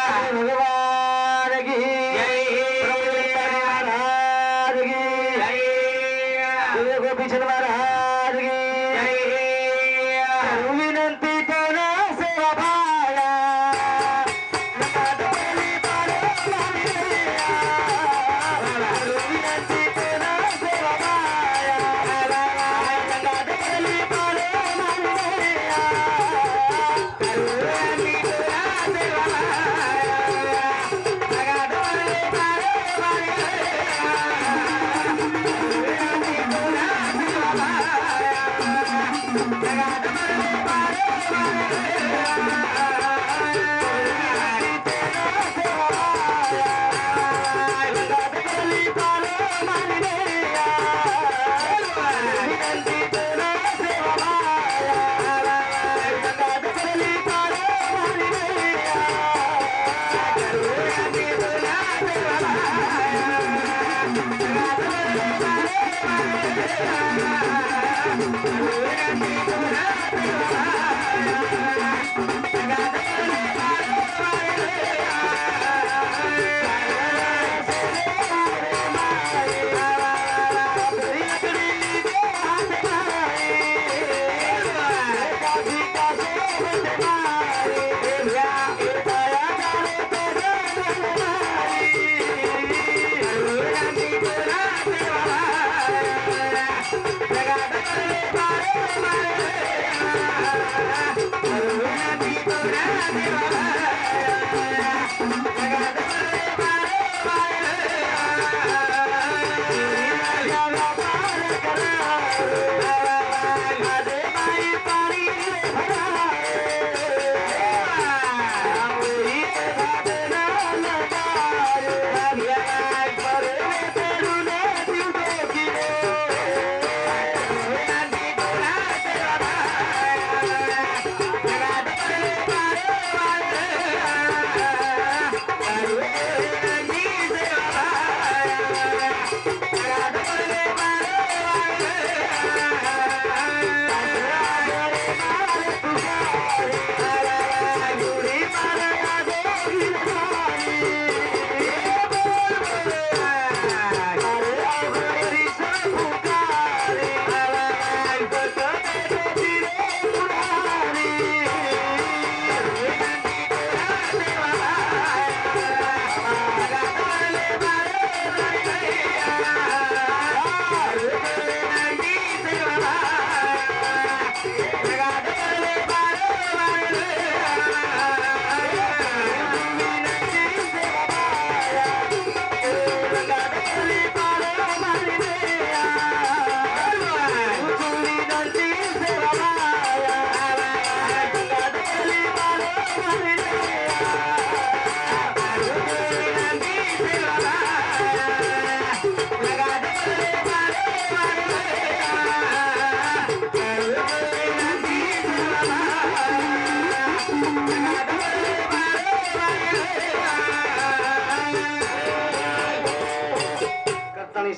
भगवान की महाराज की गोपीचंद महाराज की विनंती तेरा सेवा भाया विनंती तेरा सेवा भाया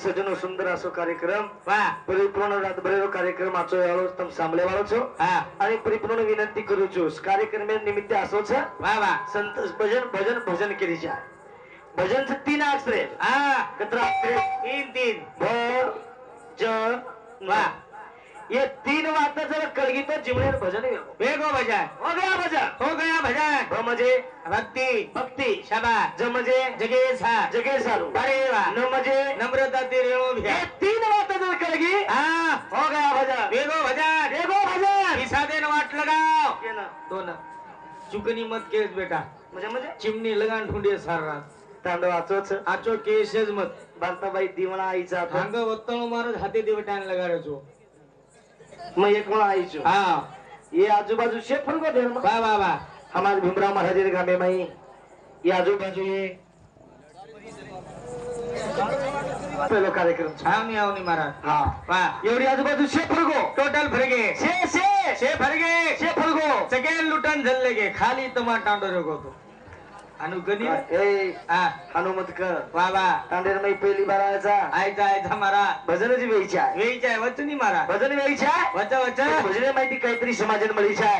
સજનો સુંદર આસો કાર્યક્રમ પરિપૂર્ણ રાતભરેલો કાર્યક્રમ આચો વાળો તમ સાંભળે વાળો છો અને પરિપૂર્ણ વિનંતી કરું છું કાર્યક્રમ નિમિત્તે આસો છે સંતોષ ભજન ભજન ભજન કરી જાય भजन से 3 अक्षर कितना अक्षर 3 भजन ये 3 बातें जब कलगी तो जिमने भजन ही बेगो बजाए हो गया भजन भ मजे भक्ति भक्ति शाबाश ज मजे जगेशा जगेशारू अरे वाह न मजे नम्रता तेरेओ भी ये 3 बातें जब कलगी हो गया भजन बेगो भजन इसादे न वाट लगाओ के ना तो ना चुकनी मत केस बेटा मजे चिमनी लगान ठुंडे सारा तांडव आचो केसेज मत बांताबाई दिवणा आईचा अंग वत्तण मारत हाते देवटान लगाडो छो मैं एक कोण आईचो ये आजूबाजू से फरको दे वाह वाह वाह हमारे भीमराव महाराज रे गामे में ये आजूबाजू ये पहलो कार्यक्रम छावनी आवनी महाराज हां वाह एवढी आजूबाजू से फरको टोटल फरगे से फरगो सगळे लुटन झल्लेगे खाली तमा टांडो रेगो तो अनुगनी हनुमत कर बाबा तांडेर में पहली बार आयचा मारा भजन जी वेईचा वचनी मारा भजन वेईचा वच भजने माहिती काहीतरी समाजन मळीचा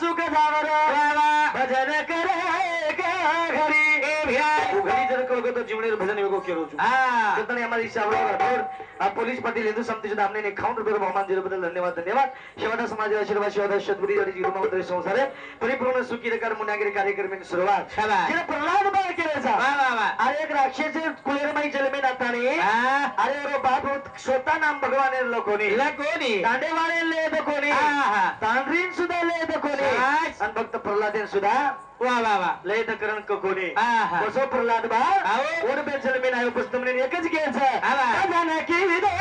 सुख जावर भजन करे घरी घरी जर कळतो जीवनेर भजन वेगो केलो छु ततने हमारी शावरा और पोलीस पाटील हिंदू समतेच्या दामने 51 रुपये बहुमान दिले बद्दल धन्यवाद धन्यवाद शेवटा समाज आशीर्वाद शेवटा शतपुरी आणि जीवनामध्ये संसार परिपूर्ण सुखी रकार मुनागिरी कार्यक्रमाची सुरुवात जे प्रल्हाद बाळ केलेचा अरे एक राक्षसे कुलेरमाई जलमे नाताने अरे रो बाप स्वतः नाम भगवान लोकोनी तांडेवाळे ले दकोनी तांड्रीन सुद्धा ले दकोनी आणि फक्त प्रल्हादेन सुद्धा वा वा वा लय दकरण कोणी कसो प्रल्हाद बा ओर बे जलमे नाही पुस्तमने एकच घ्यायचं जाना की विदो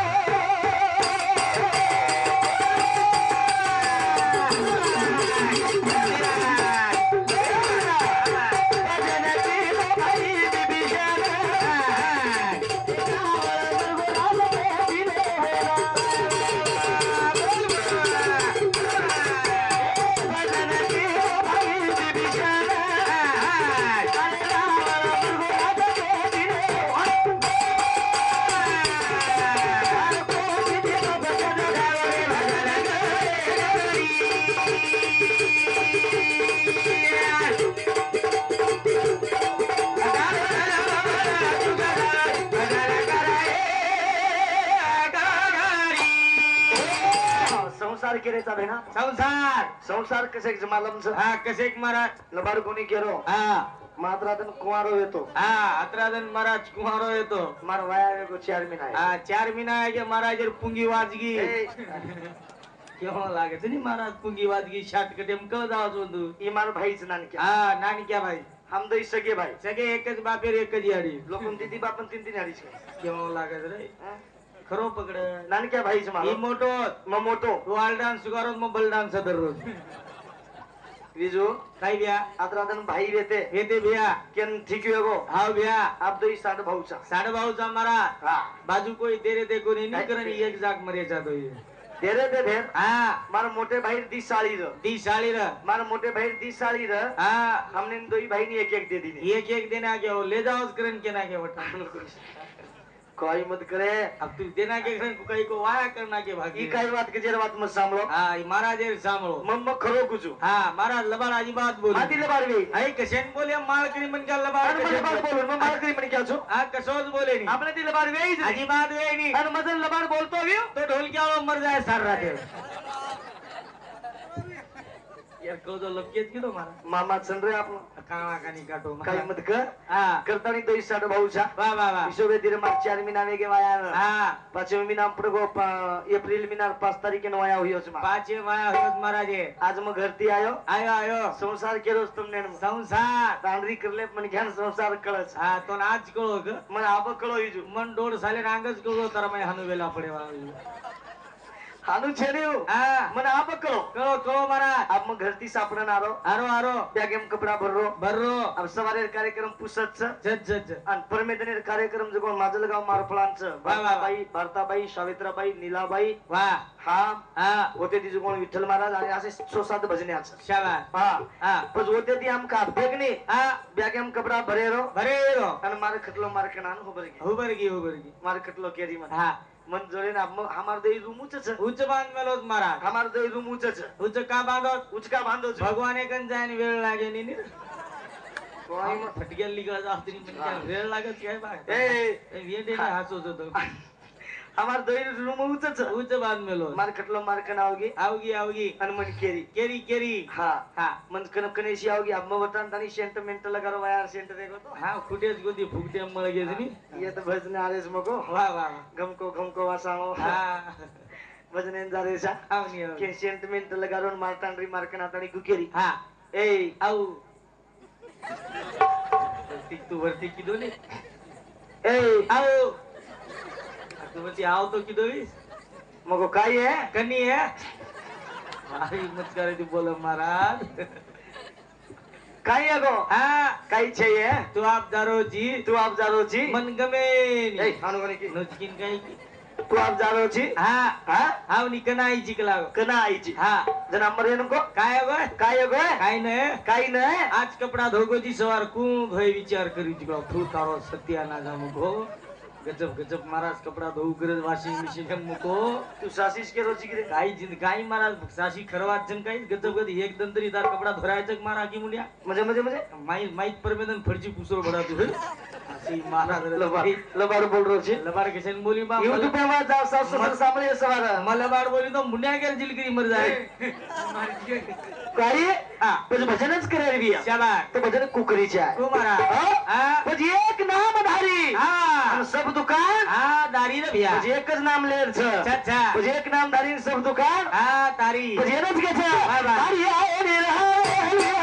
संसार केरेचा भेना संसार कसे मालमच कसे महाराज लबाड कोणी केरो मात्रादन कुमारो येतो अत्रादन महाराज कुमारो येतो मार वाया वेगो 4 महिना 4 महिना के महाराज पुंगी वाजगी केव्हा लागे तरी महाराज पुंगी वाजगी शाटकटे कळ जावच बंधू ई मार भाईच नानक्या नानक्या भाई हम दई सगे भाई सगळे एकच बापेर एकच याडी लोकून तिती बापन तीन तीन याडीच केव्हा लागत रे खरो पकड नानक्या भाईच मार मोठो म मोठो वाल डान्स सुगारो म बल डान्स दररोज विजू काय बिया आदरादन भाई येते बिया केन ठीक वेगो हाव बिया आप दई साड भाऊचा महाराज बाजू कोई देरे दे कोणी नहीं करनी एक जाग मरेचा तो देरे दे धेर मार मोटे भाई 30 साली र मार मोटे भाई 30 साली र हमने दोई भाई ने एक दे दी एक देना के ले जाओ करन के ना के वटा कोई मत करे अब तू देना के करन कोई को वाया करना के भागी ई काय बात के जेर बात मत सांभळो ई महाराज रे सांभळो मम्म खरो कुजू महाराज लबाड आजी बात बोल माती लबाड वे आई कशेन बोले माळकरी मन का लबाड बोलून मग माळकरी मन क्या छो कसोज बोले नी आपने ती लबाड वे आजी बात वे नी और मदन लबाड बोलतो व्यो तो ढोल क्या मर जाए सार राते यार को जो लपकेत की तो मारा मामा चल रे आपण काळा कानी काटो काय मत कर करतानी दोई साड भाऊचा वा वा वा हिशोबे दिरे मार 4 महिना वेगे वाया 5 महिना पडगो एप्रिल महिना 5 तारीख ने वाया होयोच मा 5 वाया होत महाराज आज मग घरती आयो संसार केलोस तुमने संसार तांडरी करले पण घ्यान संसार कळच तो आज कळो ग मन आब कळो हिजू मन डोड साले नांगच कळो तर मै हानु वेला पडे हानु छेड़ियो मन आप कलो मारा अब मग घरती सापडन आरो त्यागेम कपडा भर्रो अब सवारे कार्यक्रम पुसत जज आणि परमेदनेर कार्यक्रम जगो माझल गाव मारफळांच बाई भारताबाई सावित्राबाई नीलाबाई होते ती जगो विठ्ठल महाराज आणि असे 6-7 भजन्याच शाबास पण होते ती आमका बेगने ब्यागेम कपडा भरेरो आणि मार खटलो मारकनान हुबरगी मार खटलो केरी मन जोड़े ना हमार दई रूम उच्च बांध मेलोत मारा हमार दई रूम उच्च का बांधोत उचका बांधो भगवान एकन जायन वेळ लागे नी कोई फटकेल लिगा जात्री मन वेळ लागत काय बा ये दे हासो तो हमार दई रूम उच्च बांध मेलो मार खटलो मारकन आवगी आणि मन केरी मन कन कनेशी आवगी अब वतन तनी सेंटिमेंट लगारो वायर सेंट देखो तो फुटेज गोदी फुकते मळ गे नी ये तो भजन आरेस मको वाह गमको वासाओ भजन जारेसा के सेंटिमेंट लगारो मारतांड्री मारकन आतानी गुकेरी ए आऊ तू वरती की दोने ए आऊ तुमची आव तो किदोवीस मगो काय है कनी है भाई मत करे तू बोल महाराज काय है गो काय चाहिए तू आप जारो जी मन गमे ए हानो की नचकिन काय की तू आप जारो जी हाव नी कनाई जी कनाई जी जन अमर नको काय न आज कपडा धोगो जी सवार कू भय विचार करी जी तू तारो सत्या ना जामो गो गजब गजब महाराज कपड़ा धोऊ गरज वॉशिंग मशीन में मुको तू सासीस के रोजी गिरे काही जिंद काही महाराज साशी खरवात जन काही गजब गज एक दंतरी दार कपड़ा धरायचं महारा की मुंड्या म्हणजे माईत परमेदन फरची पुसरो बडा तू अशी महाराज लबाड बोल रोजी लबाड कशन बोली बा यूट्यूब पे आवाज जाओ सास ससुर सामने सवार मला लबाड बोली तो मुंड्या के जिलकरी मर जाए काही पण भजनच करायला बिया शाबाश तो भजन कुकरीचे आहे तू महाराज पण एक नाम धारी हा सब दुकान हा दारी रे भैया म्हणजे एकच नाम लेरच अच्छा म्हणजे एक नाम धारी सब दुकान हा तारी म्हणजे येणच घ्यायचं बाय बाय. हरी हरी हरी हरी.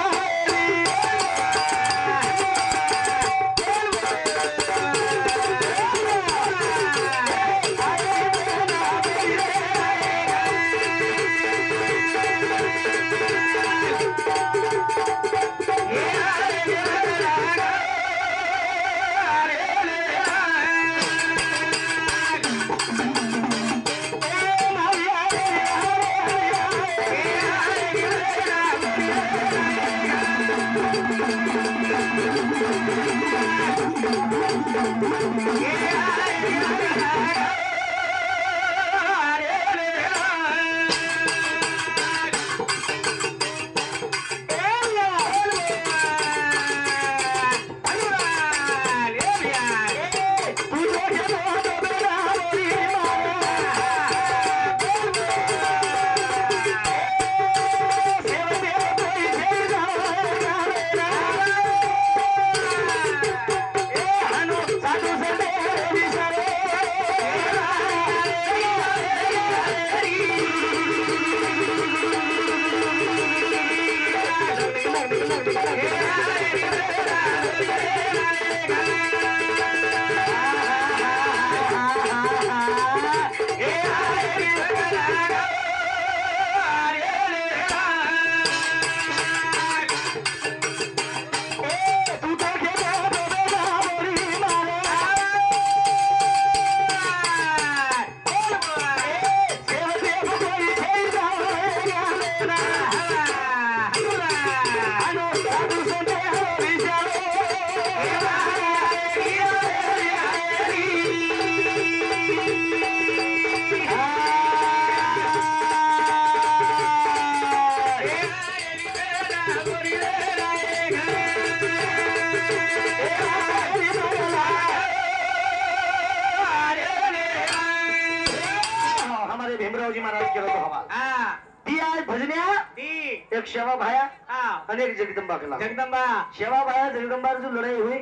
महाराज केला तो हवा ती आहे भजन्या एक शेवा भाया आणि एक जगदंबा केला जगदंबा शेवा भाया जगदंबा जो लढाई हुई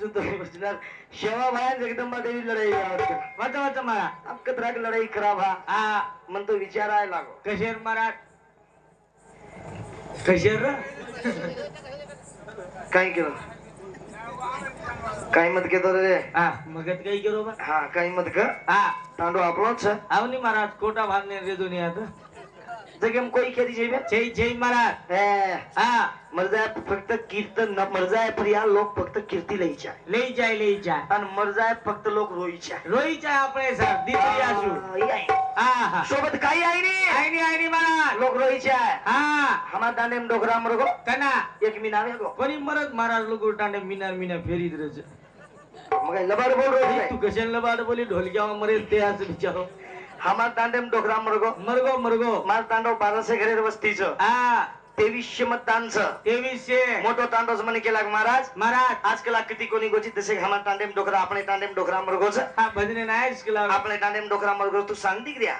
जो तुम्ही बसणार शेवा भाया जगदंबा देवी लढाई वाचा वाचा मारा अक्क तराक लढाई करा भा म्हणतो विचारायला लागो कशेर महाराज कशेर काय केलं काय मत घेतो रे मगत काही करो बा हा काही मत का तांडो आपलोच आवनी महाराज कोटा भागने रे दुनिया तो जगेम कोई खेती जेबे जय जय महाराज मर्जाय फक्त कीर्तन न मर्जाय प्रिया लोक फक्त कीर्ती लईच्या लई जाय आणि मर्जाय फक्त लोक रोईच्या रोईच्या आपले सर दिसरी आसू सोबत काही आहे आईनी महाराज लोक रोईच्या हमा दांडेम डोकरा मरगो कना एक मी नावे गो कोणी मरत महाराज लोक टांडे मीना फेरीत रच मग लबाड बोल रोज तू कशाला लबाड बोली ढोलक्यावर मरेल ते असं विचारो हमार तांडेम डोकरा मरगो मार तांडव 1200 घरे वस्तीचं 2300 मतदानचं 2300 मोठो तांडवच म्हणे केला महाराज आजकाल किती कोणी गोची तसे हमार तांडेम डोकरा आपण तांडेम डोकरा मरगोच भजने नाही केला आपण तांडेम डोकरा मरगो तू सांगती क्रिया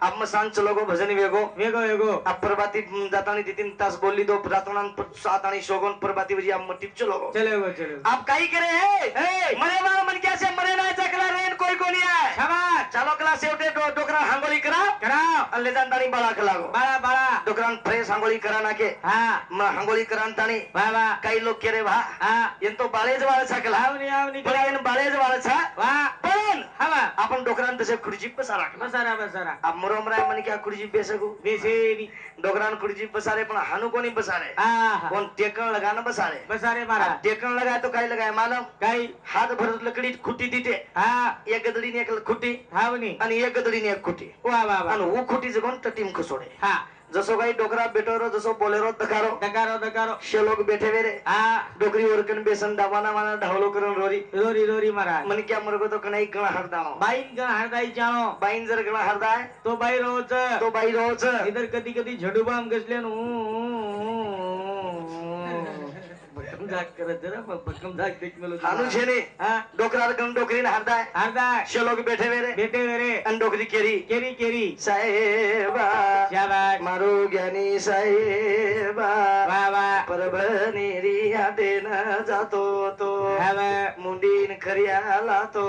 अब मग सांग चलो गो भजनी वेगो अब प्रभाती जातानी 3 तास बोलली दो रातोनान 7 आणि शोगन प्रभाती वजी अब टिप चलो चलो अब काही करे हे मरे मार मन क्या से मरे नाही चकला रेन कोई कोणी आहे शाबाश चलो क्लास शेवटे डोकरा हांगोली करा अल्ले जाणतानी बाळा कलागो बाळा डोकरान फ्रेश हांगोली करा ना के हांगोली करांतानी काही लोक केरे भा ಎಂತೋ ಬಾಳೆज वाळचा केला पण ಏನು ಬಾಳೆज वाळचा पण आपण डोकरान तसे खुर्ची बसारा अब मुरमराय म्हणे की खुर्ची बेसगू बेसेनी डोकरान खुर्ची बसारे पण हानु कोणी बसारे कोण टेकन लगाना बसारे महाराज टेकन लगाय तो काय लगाय मालम काही हात भरत लकडी खुटी देते एक गदडीने एक खुटी हावनी आणि एक गदडीने एक खुटी वा आणि वो खुटी जगून टीम खसोडे जसो काही डोकरा बेटोरो जसो बोलेरो दकारो डकारो डकारो शे लोग बैठे हुए रे आ डोकरी ओरकन बेसन दबाना माना ढावलो करन रोरी रोरी रोरी महाराज मन क्या मरगो तो कनाई गणा हरदानो बाईन गण हरदाई जाणो बाईन जर गणा हरदाय तो बाई रोज तो बाई रोज इधर कधी कधी झडूबाम घसल्यान भक्कम जाग करत जरा भक्कम जाग देख मेलो हानु छेने हा डोकरा गण डोकरी न हरदाय हरदाय शे लोग बैठे हुए रे बेटे वेरे अन डोकरी केरी केरी केरी साहेबा शाबाश मारो ज्ञानी साहेबा वाह वाह परभणीरी हातेन जातो तो वाह मुंडीन खरियाला तो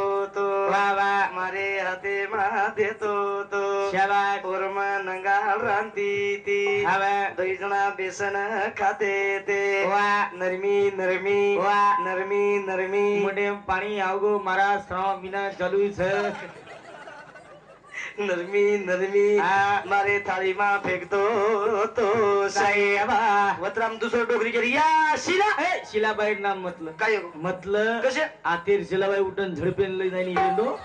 वाह वाह मारे हाते मा देतो तो शाबाश ओरमा नंगाल रांती ती वाह दैजना बेसन खाते ते वाह नरमी नरमी वाह नरमी नरमी मोठे पाणी आवगो मारा श्राव बिना चालू છે नरमी नरमी हा. मारे थाळी मा फेकतो तो साहेबा वत्राम दुसरं डोकरी केली या शिला ए शिलाबाई नाम म्हटलं काय म्हटलं कसे आतेर शिलाबाई उठून झडपेन लई जाईन गेलो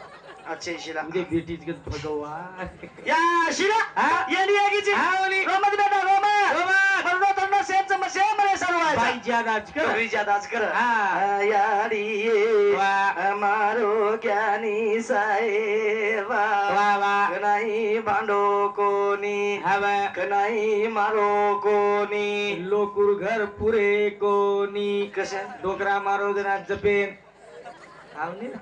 अच्छे शिला उद्या भेटीच घेत भगवान या शिला हा? येली यागीची हा, ओली. रोमत बेटा रोमत रोमत. मरनो तन्नो सेंच मसे मरे सरवायचा बाई ज्यादाच कर डोकरी जादाच कर हा. याडी वाह. मारो ज्ञानी साहेबा वाह वाह कनाई भांडो कोणी हवा कनाई मारो कोणी लोकुर घर पुरे कोणी कसे डोकरा मारो जना जपेन आवनी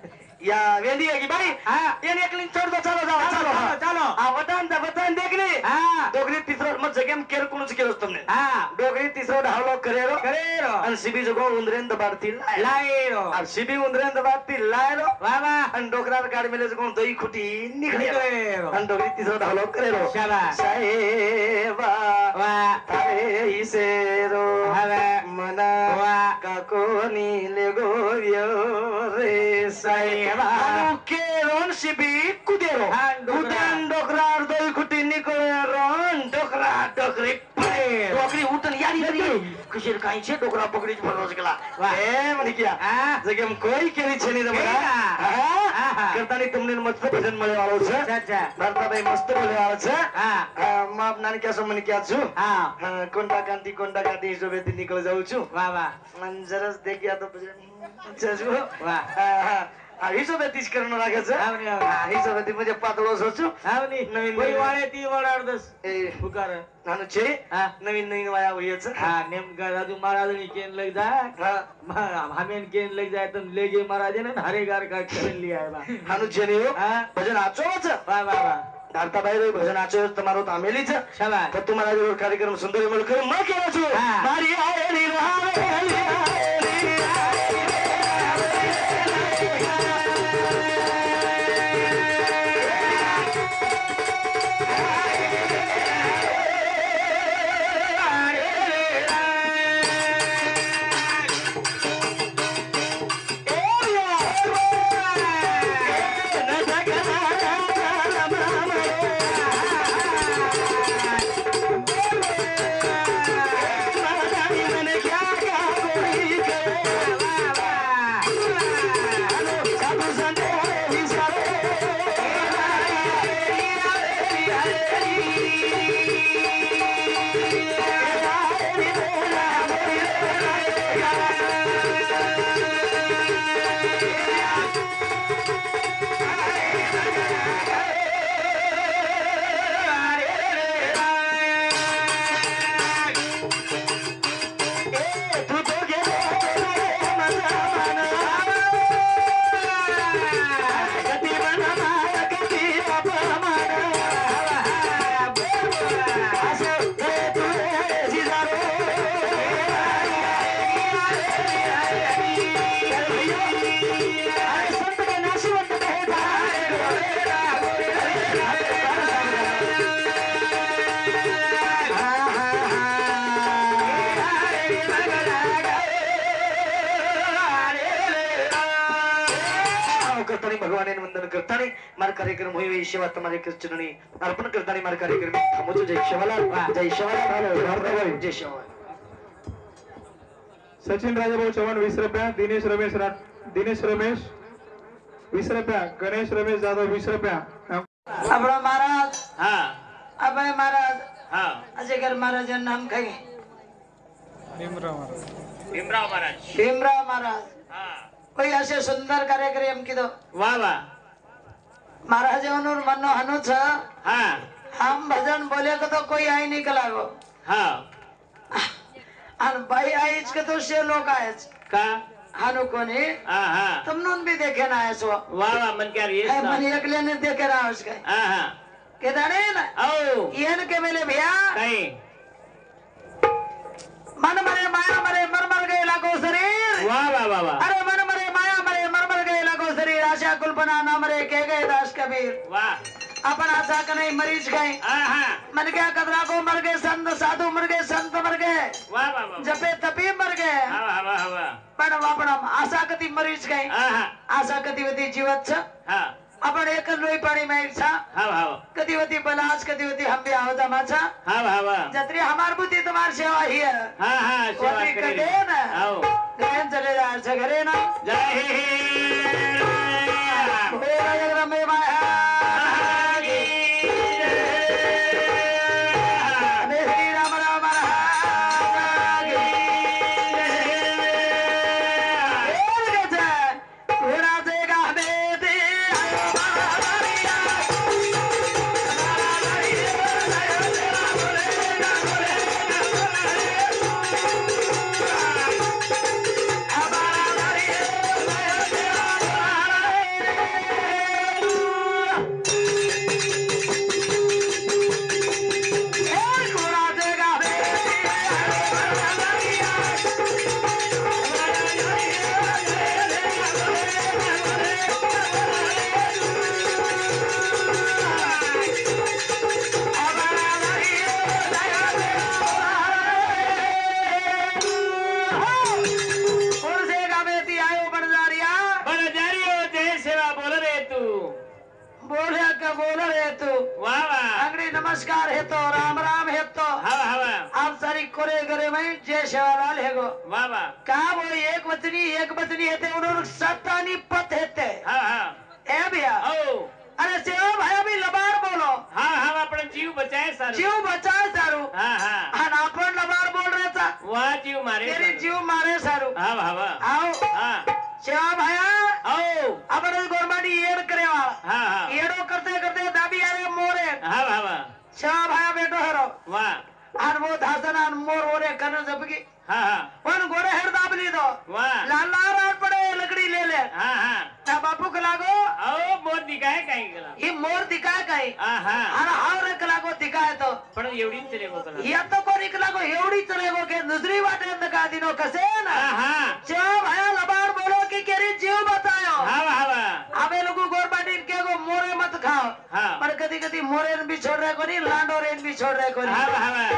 या वेंदी आहे की बाई हा येणे एकलीन छोड़ दो चलो जाओ चलो चलो चलो आ वतन देखली हा डोगरी तिसरो मग जगेम केर कुणच केलो तुमने हा डोगरी तिसरो ढावलो करेरो करेरो आणि शिबी जगो उंदरेन दबारतील लाएरो आणि शिबी उंदरेन दबारतील लायरो वाह आणि डोकरार काढ मेले जगो दही खुटी निघलेरो निकलेरो आणि डोगरी तिसरो ढावलो करेरो शाबाश साहेबा वाह तारे इसेरो हवा मना वाह काकोनी लेगो रे साहेबा केरोन शिबी कुदेरो हा, डोकरा. कुदेन डोकरार दोई खुटी निकोरोन डोकरा डोकरी पडे डोकरी उठन यारी यारी कशीर काहीचे डोकरा पकडीच भरवस गेला वाह. ए म्हणे किया हा जगेम कोई केली छेनी रे मला हा. हा. करतानी तुमने मस्त भजन मळे वाळो छ अच्छा भारताबाई मस्त बोले वाळो छ हा माप नानी क्या समन क्या छु हा कोणता कांती जो बेती निकल जाऊ छु वाह वाह मन जरस देखिया तो जजू वाह हिशोबतीच करणं लागायचं आवनी आवनी हिशोबती म्हणजे पातळ सोचू आवनी नवीन कोई नवीन. वाळे ती वडारदस ए फुकार नानूचे हा नवीन नवीन वाया होयच हा नेमका राजू महाराजांनी केन लग जा हमेन केन लग जाए तुम ले गए महाराज ने हरेगार का कर लिया है बा नानूचे ने हा भजन आचोच वाह वाह वाह धारताबाई भजन आचो તમારો તામેલી છે शाबाश તો તમારા જેવો કાર્યક્રમ સુંદર અમલ કરે માં કેવો છું હા. મારી આયેલી રાવેલી ભગવાનને વંદન કરતાની મારા કાર્યક્રમ હોય એ સેવા તમારે કૃષ્ણની અર્પણ કરતાની મારા કાર્યક્રમ થામો છું જય શિવાલાલ જય શિવાલાલ જય શિવાલાલ सचिन राजाभाऊ चव्हाण 20 रुपया दिनेश रमेश 20 रुपया गणेश रमेश जाधव 20 रुपया આપણો મહારાજ હા આપણે મહારાજ हा अजय कर महाराजांना नाम काय भीमराव महाराज भीमराव महाराज भीमराव महाराज हा कोई ऐसे सुंदर कार्यक्रम की दो वाह वाह महाराज मनो हनु छ हा हम भजन बोले को तो कोई आई नहीं कलागो हा और भाई आईच के तो से लोग आएच का हनु कोनी हा हा तुम नून भी देखे ना ऐसो वाह वाह मन क्या रे है मन एकले ने देखे ना उसके हा हा के दाने ना ओ येन के मेले भैया कहीं मन मरे माया मरे मर मर गए लागो शरीर वाह वाह वाह वाह अरे मन मरे माया मरे मर मर गए लागो शरीर आशा कुलपना न मरे के गए दास कबीर वाह अपन आशा का नहीं मरीज गए हा हा मन क्या कदरा को मर गए संत साधु मर गए संत मर गए वाह वाह वाह जपे तपी मर गए हा वाह वाह पण आपण आशा कधी मरीज गए हा हा आशा कधी होती जीवत छ हा आपण एक लोई पाणी में छा हा हा कधी होती बलास कधी होती हम भी आओ जमा छा हा वाह वाह जत्री हमार बुद्धि तुम्हार सेवा ही है हा हा सेवा वही करे कटे ना आओ घरे चले जाए छ घरे ना जय हिंद मेरा जगदम में माया ने श्री राम राम महाराज घोड़ा से गावे दे आयो महाराज बड़ा जारी हो जय सेवा बोल रे तू बोले का बोल रहे तू वाह वाह अंगड़ी नमस्कार है तो राम राम है तो हवा हवा आप सारी कोरे गरे में जय सेवालाल है गो वाह वाह कहा वो एक वचनी है उन्होंने सत्तानी पत है हा हा ए भैया ओ अरे सेवा भाई अभी लबार बोलो हा हा अपना जीव बचाए सर जीव बचाए सारू हा हा और आपण लबार बोल रहे था वाह जीव मारे तेरी जीव मारे सारू हवा हवा आओ हा सेवा भाया ओ अपन गोरमाडी येड़ करे वाला हा हा येड़ो करते करते दाबी आरे मोरे हवा हवा सेवा भाया बेटो हरो वाह और वो धासन और मोर ओरे करने जबकी हा हा वन गोरे हेर दाब ली दो वाह लाल रात पड़े लकड़ी ले ले हा हा ना बापू को लागो ओ मोर दिखाए कहीं गला ये मोर दिखाए कहीं हा हा और हावरे को लागो दिखाए तो पण एवढी चले बोला या तो कोणी को लागो एवढी चलेगो के दुसरी वाटे का दिनो कसे ना हा हा सेवा भाया लबार बोलो कि केरी जीव बतायो हवा हवा आवे लोगो गोरबाटी के गो मोरे मत खाओ हाँ। पर कदी कदी मोरे भी छोड़ रहे कोनी लांडो रेन भी छोड़ रहे कोनी हवा हवा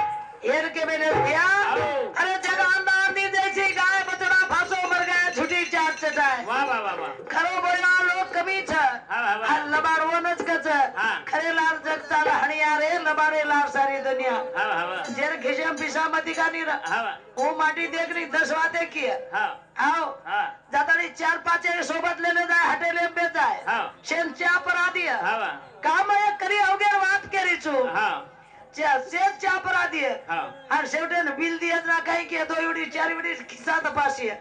एर के मैंने दिया आओ। अरे जगह आंधी जैसी गाय बचड़ा फांसो मर गया छुटी चाट चटाए वाह वाह वाह वाह खरो बोला लोग कमी छ हवा हवा लबार वो नच कच हाँ। खरे लाल जग चाल हणिया रे लबारे लाल सारी दुनिया हवा हवा जेर खिशम पिसा मती का नहीं रहा हवा वो माटी देख रही 10 बातें की है हा आओ हा जाता नहीं 4-5 एक सोबत लेने जाए हटेले में जाए हाँ। शेन चा पर आ दिया हवा काम ये करी अवघर बात करी छू हा शेन चा पर आ दिया हा और शेवटे बिल दिया ना कहीं के 2 एवढी 4 एवढी खिस्सा तपासी है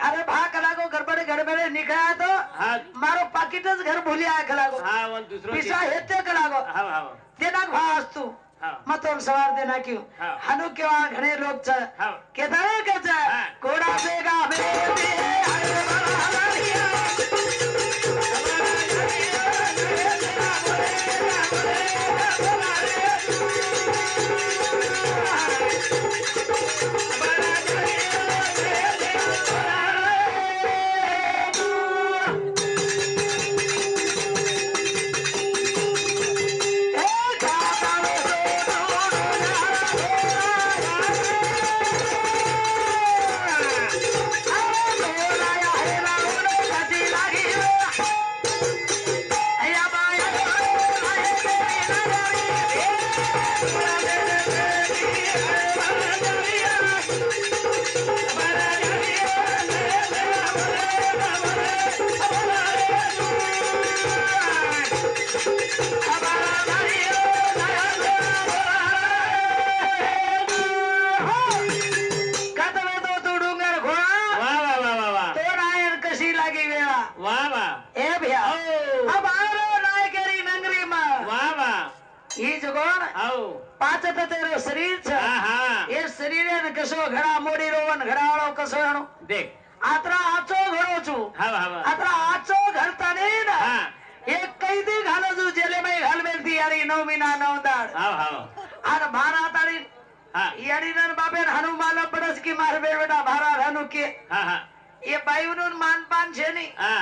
अरे भाग लागो गडबडे गडबडे निघाया तो हा मारो पाकिटच घर भूली आहे खलागो हा वन दुसरो पिसा हेते खलागो हवा हवा देना भास तू हा मतोन सवार देना क्यों हाँ। हनु केवा घणे लोग छ हा के दारे के छ हाँ। कोड़ा से गावे दे अरे बाबा हरिया ही जगोन આવો पाच तेरो शरीर छ હા હા એ શરીરે ને કશો ઘડા મોડી રોવન ઘડાવાળો કશો એનો દેખ આતરા આચો ઘડો છું હા હા આતરા આચો ઘડતા ને ના હા એક કઈદી ઘાલો છું જેલે મે ઘાલ મેલતી યારી 9 મહિના 9 દાડ આવો આવો આર ભારા તાળી હા યારી ના બાપે હનુ માલો પડસ की માર બેટા ભારા હનુ के હા હા એ બાયુનું માનપાન છે ની હા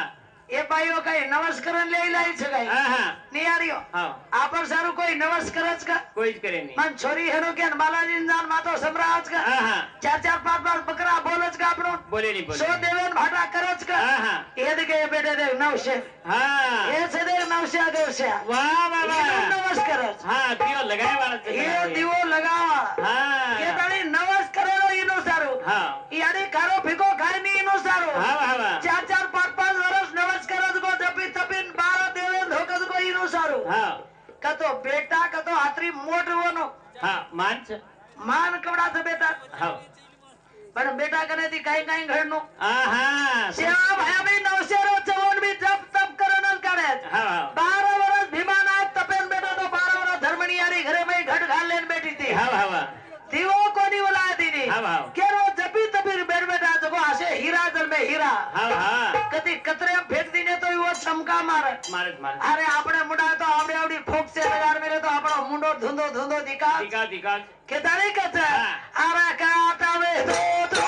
એ બાઈઓ કઈ નમસ્કરણ લઈ લાઈ છે કઈ હા હા નિયારીઓ હા આપણ સારું કોઈ નમસ્કાર જ का કોઈ જ કરે નહીં मन छोरी हेनो के बालाजी जान मातो सम्राज का હા હા चार चार पांच पांच बकरा बोलच का आपनो બોલે નહીં બોલે सो देवन भाटा करच का હા હા ये देखे बेटे देव नवशे હા ये से देव नवशे देवशे વાહ વાહ ये વાહ नमस्कार હા દીવો લગાય વાળા છે ये दिवो लगावा હા ये ताली नमस्कार इनो सारो હા यानी कारो फिको खाय नी इनो सारो હા હા હા चार चार पांच पांच वर्ष नमस्कार को जपी तपिन 12 देवन धोकत को इनो सारो હા कतो बेटा कतो हात्री मोट वनो હા માન છે मान कवड़ा से बेटा હા पण बेटा कने ती काही काही घडनो હા હા सेवा भया भी 900 चवण भी जप तप करनल काढे હા હા 12 वर्ष भीमाना तपेन बेटा तो 12 वर्ष धर्मणी यारी घरे में घट घाल लेन बैठी थी હા હા दिवो कोनी बोलाया थी હા હા केरो जपी तपी बेट बेटा तो आसे हीरा जल में हीरा હા હા कदी कतरे फेंक दीने तो वो चमका मारे મારે મારે अरे आपने मुंडा तो आवड़े आवड़ी फोक से लगार मेरे तो आपनो मुंडो धुंधो धुंधो दिखा દીકા દીકા के तारी कत हाँ। अरे काटा में दो दो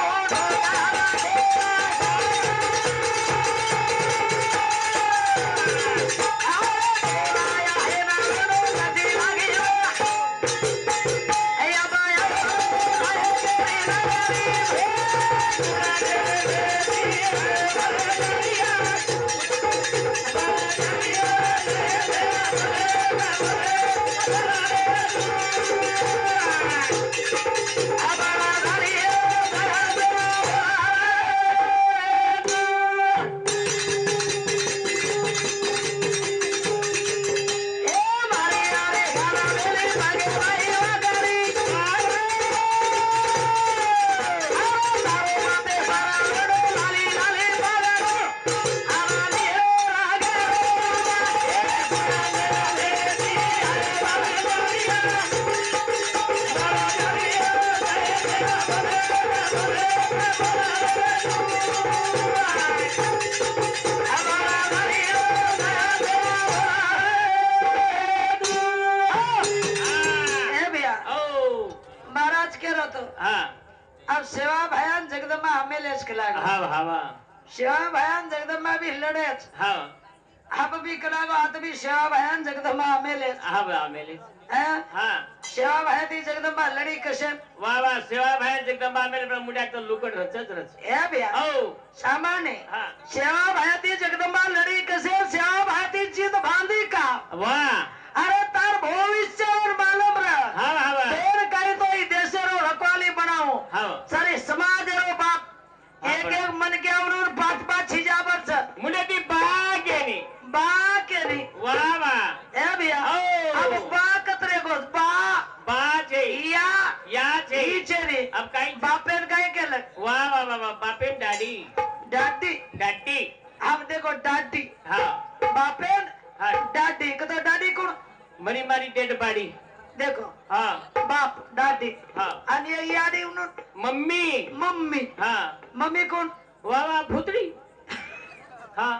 महाराज के रतो હા अब सेवा भयान जगदम्बा हमेलेच कलागो હા હા सेवा भयान जगदम्बा भी लढेच હા आप भी कलागो हात भी सेवा भयान जगदम्बा हमेलेच હા આમેલી हैं હા सेवा भयाती जगदम्बा लढी कशे વાહ વાહ સેવા ભાઈ જગદંબા આમેલી પણ મુડ્યા તો લુકડ રચત રચ ए भैया ઓ सामान्य હા सेवा भयाती जगदम्बा लढी कशे सेवा भयाती जीत बांधी का વાહ अरे तार भविष्य और मालूम रह હા હા देर करे तो ई देशरो रखवाली बनाओ હા सारे समाज रो बाप हाँ, एक बड़ा। एक मन के अवरून पाच पाच छिजाबर छ મુડ્યાથી બાગેની बा के नहीं વાહ વાહ ए भैया ओ। अब बा कतरे को बा બા છે या યા છે ई चेरी अब काई बापेन काय केलं વાહ વાહ વાહ વાહ બાપે દાડી डाडी દાડી अब देखो डाडी હા बापेन હા डाडी कतो डाडी कोण મરી મારી ડેડ પાડી देखो હા बाप डाडी હા आणि ये याडी उन મમ્મી मम्मी હા मम्मी कोण વાહ वाह भूतड़ी हाँ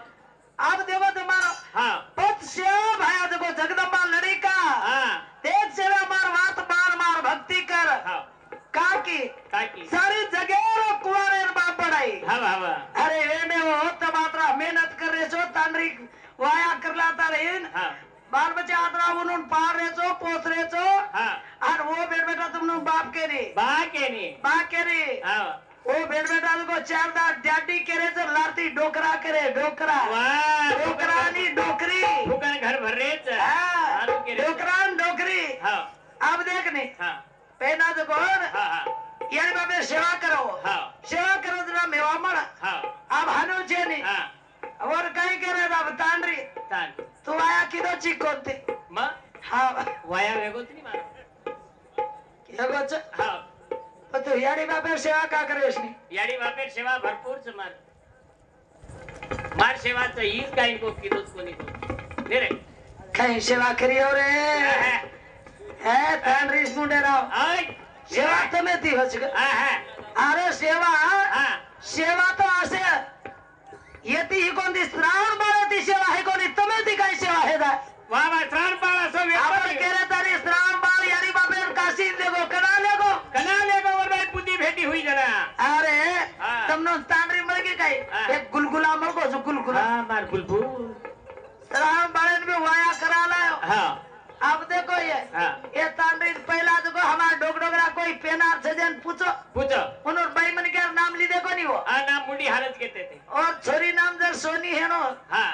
अब देखो तुम्हारा हाँ पत सेवा भाया देखो जगदम्बा लड़ी का हाँ तेज सेवा मार वात मार मार भक्ति कर हाँ काकी काकी सारी जगेरो कुवारे बाप पढ़ाई हाँ हाँ अरे वेने वो होता मात्रा मेहनत कर रहे सो तांड्री वाया कर लाता रहे हाँ बाल बच्चे आदरा उन्होंने पार रहे सो पोस रहे सो हाँ और वो बेट बेटा तुमने बाप के रे बा के नहीं बा के रे हाँ वो बेट बेटा को चार दांत डैडी करे तो लाती डोकरा करे डोकरा वाह डोकरा नी डोकरी फुकन घर भर रहे थे हाँ, आलू के रे डोकरा न डोकरी हाँ अब देखने हाँ पहना तो कौन हाँ हाँ यानी बाबे सेवा करो हाँ सेवा करो जरा मेवा मड़ा हाँ अब हनु चेनी हाँ और कहीं करे अब तांड्री तान तू आया किधर चिकोते माँ हाँ वाया वेगो नहीं मारो क्या बच्चा हाँ तो तू यानी बाबे सेवा का करे इसने याडी वापेर सेवा भरपूर च मार सेवा तो हीच काही को किलोच कोणी को ने रे कहीं सेवा करी हो रे ए तांडरीस मुंडेराव आय सेवा તમે ती हच अरे सेवा सेवा तो असे येती ही कोणती श्रावण बाळाची सेवा आहे कोणी તમે ती काय सेवा आहे दा वा वा त्राण पाळा सो आपण केले तरी श्रावण बाळ यारी बापेन काशी लेगो कना लेगो वर बाई पुती भेटी हुई जरा अरे हाँ। तमनो तांडरी मळ के काय एक गुलगुला मळ को जो गुलगुला हां मार बुलबुल श्रावण बाळन में वाया कराला हां अब देखो ये तांडरी पहला देखो हमारा डोगडोगरा कोई पेनार से जन पूछो पूछो उन्होंने भाई मन के नाम ली देखो नहीं वो आ नाम मुंडी हालत कहते थे और छोरी नाम जर सोनी है नो हां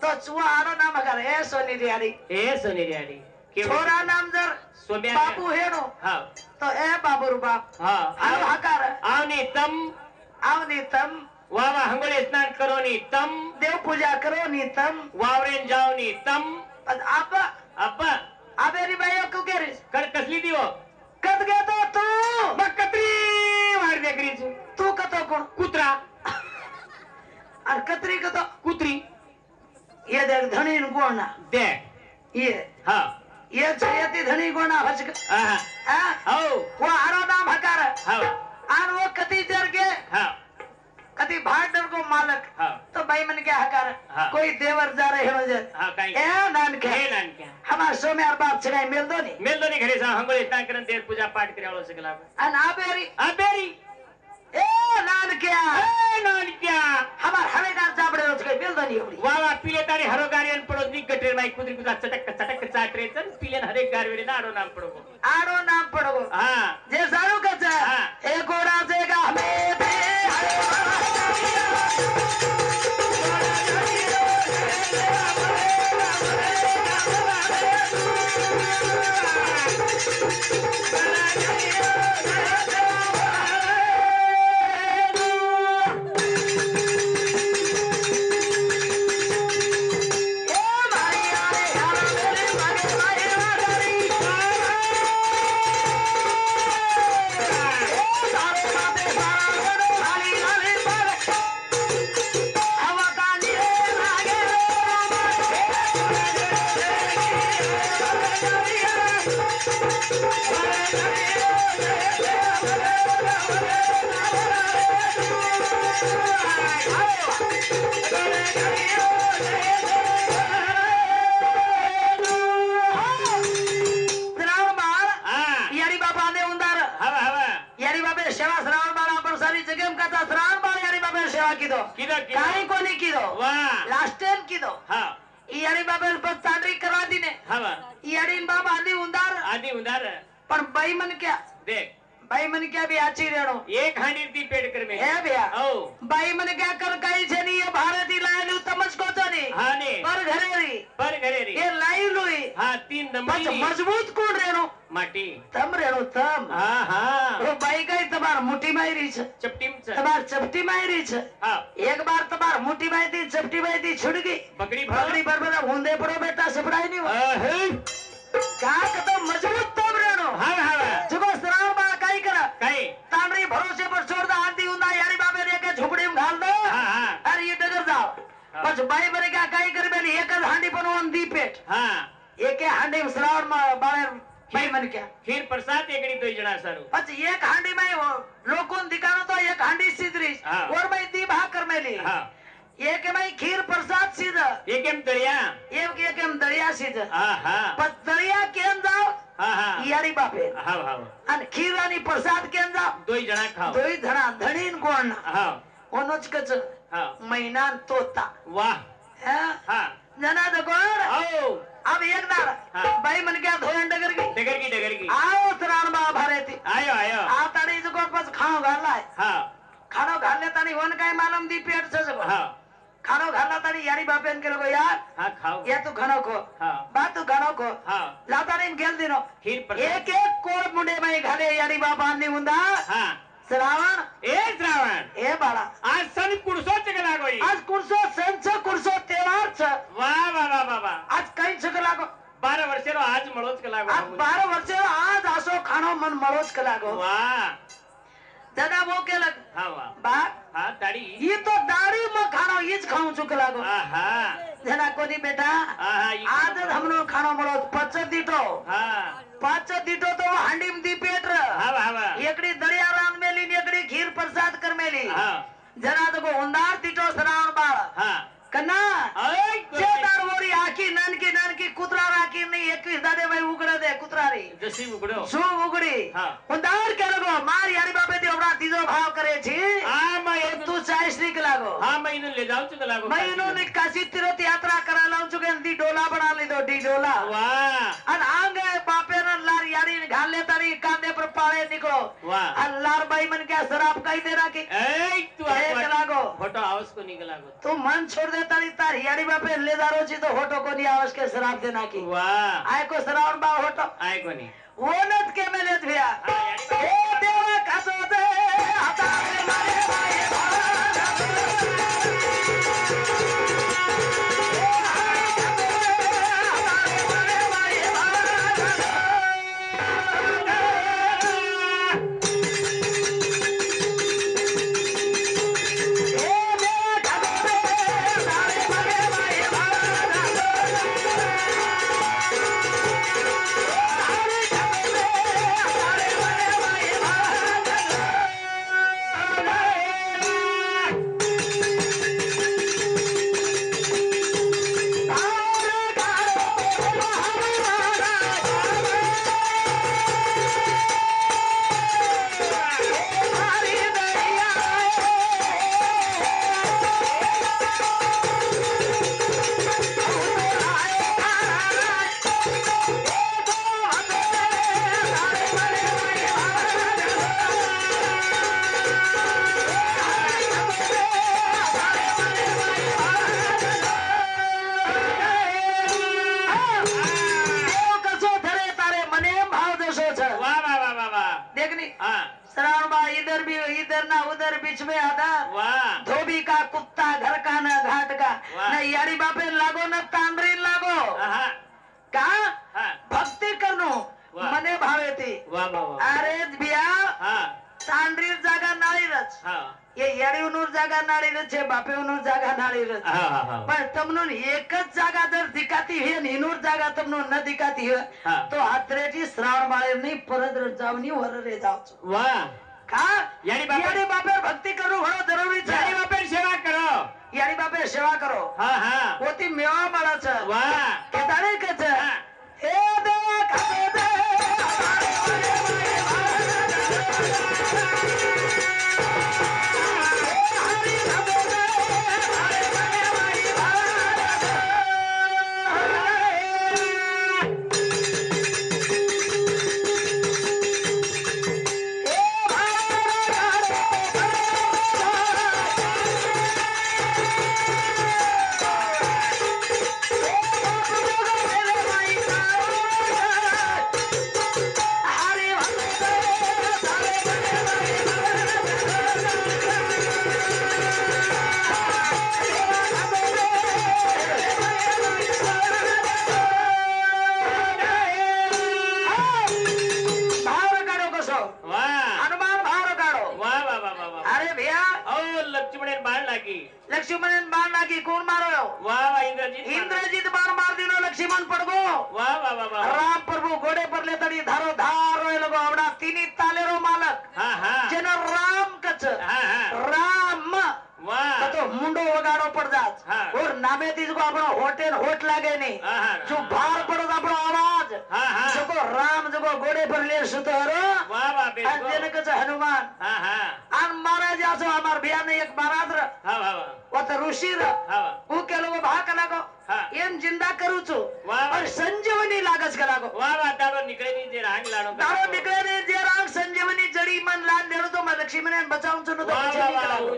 तो चुआ आरो नाम अगर है सोनी रियाड़ी ए सोनी रियाडी छोरा नाम जर सोम्या बाबू है नो हां तो ए बाबू रू बाप हां आरो हकार आवनी तम आवनी तम वा वा हंगोळे स्नान करोनी तम देव पूजा करो नी तम वावरेन जावनी तम आप अब्बा आबेरी बाई क्यों कह रही कड कसली दिवो कद गए तो तू मग कत्री मार बेकरीच तू कतो कोण कुत्रा और कतरी कतो कुत्री ये देख धनी गोणा दे ये हां ये जयती धनी गोणा हजक हां हां हो वो आरो नाम हकार हां और वो कति जर के हां कति भाडर को मालक हां तो भाई मन के हकार हाँ। कोई देवर जा रहे हो जे हां काय ए नान के हे नान क्या हमार सोमे और बाप छगाई मिल दो नी मेल दोनी घरे सा हंगोळे स्नान करन देर पूजा पाठ करे आवलो सकला अन आबेरी अबेरी ए नान के ए नान क्या हमार हवेदार जाबड़े रोज के मिल दो नी अपनी वा वा पिले तारी हरो गारियन पडो नी गटेर माई कुदरी कुदा चटक चटक चाटरे चन पिलेन हरे गारवेरे नाडो नाम पडो आरो नाम पड़ो हां जे सारू कच हाँ। ए गोड़ा जेगा हमें दे कीदो किदो काही कोणी कीदो वा लास्ट टाइम कीदो हां यारी बाबेल बस तांडरी करवा दी ने हां यारीन बाबा आधी उंदार आधी उधार पण बाई मन क्या देख बाई मन क्या भी आची रेणो एक हांडी ती पेट कर में ए भैया ओ बाई मन क्या कर काही छे नी ये भारती लायलू तमज को तो नी हां ने पर घरे री ये लाई लुई हां तीन बस दमड़ी मजबूत कोण रेणो माटी तम रेणो तम हां हां ओ बाई काही तबार मुठी मारी छ चपटीम च तबार चपटी मारी छ हां एक बार तबार मुठी मारी थी चपटी मारी थी छुड़ गई पकड़ी पगड़ी बरबरा हुंदे पड़ो बेटा सपड़ाई नहीं हो अहे का तो मजबूत तम रेणो हां हां जगो श्रावण बा काही करा काय तांडरी भरोसे पर छोड़ दा आंधी उंदा यारी बाबे रे के झोपड़ी में घाल दो हां हां अरे ये डगर जाओ बस बाई बरे का काही कर बेली एक हांडी पण ओन दी पेट हां एक हांडी में श्रावण में बाळे बाई मन क्या खीर प्रसाद एकड़ी दो जना सारू बस एक हांडी में लोकों दिखानो तो एक हांडी सिद्री हाँ। और मैं दी भाग कर मेली हां एक में खीर प्रसाद सीध एकेम तळिया एक दरिया सीध हां हां बस दरिया केन जाओ हां हां यारी बापे हां हां आणि खीर आणि प्रसाद केन जाओ दो जना खाओ दोई धना धणीन कोण हां ओनोच कच हां महिनान तोता वाह हां जना दगोर आओ अब एक दार हाँ। बाई मन क्या धोयन डगर की डगर की आओ त्राण बा भरेती आयो आयो आ ताड़ी जगो बस खाओ घाललाय हां खानो घालले तानी वन काय मालूम दी पेट से जगो हां खानो घालला तानी यारी बापेन के लोगो यार हां खाओ ये तू घणो खो हां बा तू घणो खो हां लातानी गेल दिनो खीर प्रसाद एक कोळ मुंडे माई घाले यारी बापा नी उंदा हां श्रावण ए श्रावण ए बाळा आज सन कुडसो चक लागोई आज कुर्सो संच कुर्सो तेवार छ वाह वाह वाह वाह वाह आज काही छक लागो 12 वर्षेरो आज मळोच का लागो आज 12 वर्ष आज असो खानो मन मळोच का लागो वाह दादा वो केलं हां वाह बा हां ताड़ी ये तो दाढ़ी में खानो ये खाऊं चुक लागो जना कोनी बेटा आज हमनो खानो मळो 5 दीटो 5 दीटो तो हांडी दी पेट एकड़ी दरिया रान मेली एकड़ी खीर प्रसाद कर मेली जना तो उंदार दीटो श्रावण बाळ कन्ना जे दारवरी आखी नानकी नानकी कुत्रा राखी नहीं 21 दादे भाई उगडे दे कुत्रा रे जशी उगडो सो उगडी उंदार के लगो मार यारी बापे ती एवढा तीजो भाव करे छी तू 40 नीक लागो महीने ले जाऊ चुका लागो महीनों ने काशी तीर्थ यात्रा करा लाऊं चुके दी डोला बना ली दो डी डोला वाह अन आंगे बापे न लार यारी घाल ले तारी कांधे पर पाले निकलो वाह अन लार भाई मन क्या शराब कही दे रहा की तू एक लागो फोटो आवाज को निकल लागो तू मन छोड़ दे तारी तार यारी बापे ले दारो छी तो होटो को नहीं आवश्यक के शराब देना की वाह आय को श्रावण बा होटो आय कोनी वो नत के मेले भैया ए देवा खासो दे हता रे मारे भाई उधर बीच में आधा धोबी का कुत्ता घर का न घाट का न यारी बापे लागो न तांडरी लागो का भक्ति करनो मने भावे थी अरे बिया तांडरी जागा नाळी रच ये यारी उनूर जागा नाळी रच है बापे उनूर जागा नाळी रच पर तमनो एकच जागा जर दिखाती है हिनूर जागा तमनो न दिखाती है तो हातरेची श्रावण बाळे नहीं परत जावनी वर रे जावचो वाह का यारी बापे भक्ति करो घणो जरूरी छे यारी बापे सेवा करो यारी बापे सेवा करो ओती मेवा મળે છે वाह કે તારે કે છે हे देवा खाते दे लक्ष्मण बाण लागी कोण मारो वाह इंद्रजीत इंद्रजीत बाण मार दिनो लक्ष्मण पड़गो वाह वाह वाह राम प्रभु घोड़े पर ले तड़ी धारो धार रोए लगो आवड़ा तीनी तालेरो मालक जेनो राम कच राम वाह तो मुंडो वगाड़ो पड़ जात और नामे दी को आपनो होटेल होट लागे नहीं जो बाहर पड़ो आपनो आवाज जो राम जो घोड़े पर ले सुतरो वाह वाह बेटा जेने कच हनुमान आन महाराज आसो हमार बिया ने एक महाराज रे वो तो ऋषि रे वो के लोग भाग लागो एम जिंदा करू छु और संजीवनी लागस के लागो वाह वाह दारो निकळे नी जे रांग लाडो दारो निकळे नी जे रांग संजीवनी जड़ी मन लान देरो तो मैं लक्ष्मी ने बचाऊं छु तो वाह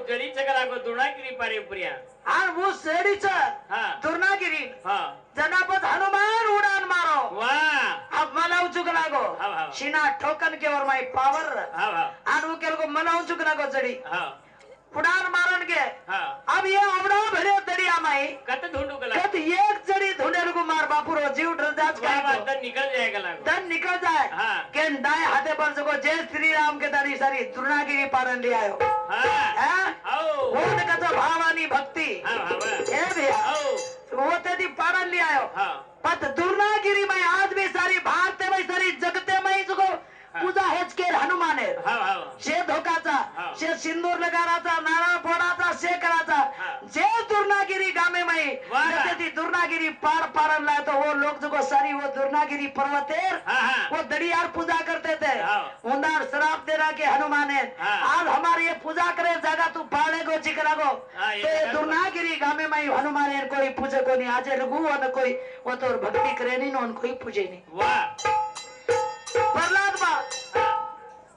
जड़ी चका लागो दुर्णागिरी पारे पुरिया और वो सेड़ी छ दुर्णागिरी जनापत हनुमान उड़ान मारो वाह अब मनाऊ छु के लागो सीना ठोकन के और माई पावर और वो के लोग मनाऊ छु के लागो जड़ी उड़ान मारन के अब ये आवड़ा भरे दरिया माई कत ढूंढू गला कत एक जड़ी ढूंढे को मार बापुरो जीव डर जात का दन निकल जाएगा लागो दन निकल जाए के दाएं हाथे पर सको जय श्री राम के दारी सारी दुर्णागिरी पारन ले आयो हां वो ने कतो भावानी भक्ति वाह। जैसे थी दुर्नागिरी पार पारन लाए तो वो लोग जो सारी वो दुर्नागिरी पर्वतेर वो दड़ियार पूजा करते थे उन्दार शराब दे रहा के हनुमान है आज हमारे ये पूजा करे जगह तू पाले को चिकरा को तो ये दुर्नागिरी गामे में हनुमान है कोई पूजे को नहीं आज रघु और कोई वो तो भक्ति करे नहीं उनको ही पूजे नहीं वाह प्रहलाद बा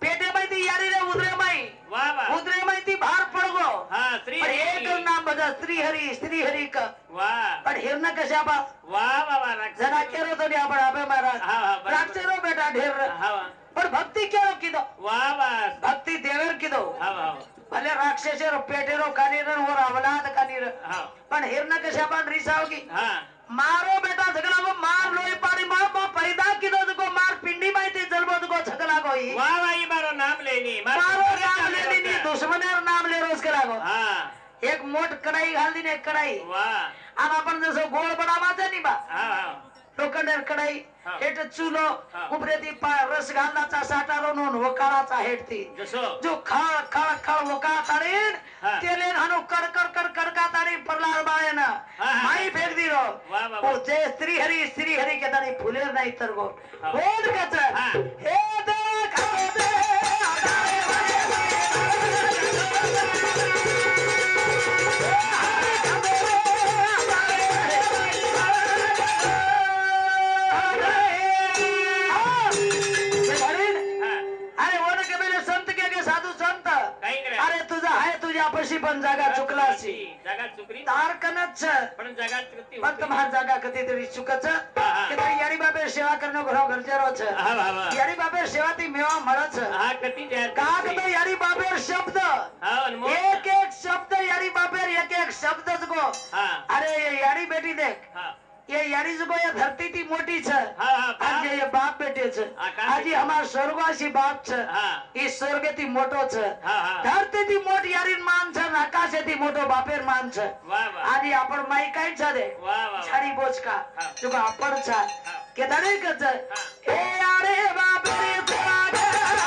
पेटे में थी यारी रे उदरे में वाह वाह उदरे में थी बाहर पड़ गो हाँ श्री पर एक नाम बजा श्री हरि का वाह पर हिरना कशा बा वाह वाह वाह राक्षस जना केरो तो नहीं आपण आपे महाराज हाँ, हाँ, बराबर। राक्षसो बेटा ढेर हाँ पर भक्ति केरो की दो वाह वाह भक्ति देवर की दो हाँ हाँ भले राक्षसेरो पेटेरो कानीर और अवलाद कानीर हाँ पण हिरना कशा बा रिसावगी हाँ मारो बेटा झगड़ा को मार लोई पाड़ी मार पैदा की दो को मार पिंडी में थी जलबो को झगड़ा को ही वाह वाह ये मारो नाम लेनी मारो नाम ले ली दुश्मनेर नाम ले रोज करा को हाँ एक मोट कढ़ाई घाल दी ने कढ़ाई वाह अब अपन जसो गोळ बनावा छे नी बा हाँ हाँ लोखंडेर कढाई हा. हेठ चुलो हा. उपरेती रस घालण्याचा साठारो नोन वकाळाचा हेठती जसो जो खळ खळ खळ वकाळ ताडीन हा. तेलेन हनु कड कड कड कडका ताडी प्रल्हाद बाळेन हा, हा. माई फेक दिरो वाह, वाह, वाह. ओ जे श्री हरी के ताडी फुलेर नाही तर गो हा. बोल कच हा. हे देख दे आगारे वाले अरे वो के मेरे संत के साधू संत काही करे अरे तुझा आहे तुझ्या पशी पण जागा चुकला अशी जगात चुकली तारकनच पण जगात चुकती पण तुम्हाला जागा कधीतरी चुकच हा. की तरी यारी बाबे सेवा करणं घरो गरजेरो छ हा वा वा यारी बाबे सेवा ती मेवा મળच हा कती द्या का तो यारी बाबेर शब्द हा अनमोल एक एक शब्द यारी बाबेर एक एक शब्दच गो हा अरे ये यारी बेटी देख हा ये यारी जो ये धरती थी मोटी छ हा हा आज ये बाप बेटे छ आकाश आज हमार स्वर्गवासी बाप छ हा ई स्वर्ग थी मोटो छ हा हा धरती थी मोट यारीन मान छ आकाश थी मोटो बापेर मान छ वा वा आधी आपण माई काय छ दे वा वा छाडी बोचका हा. जो आपण छ के धरे कच हा. ए अरे बाप रे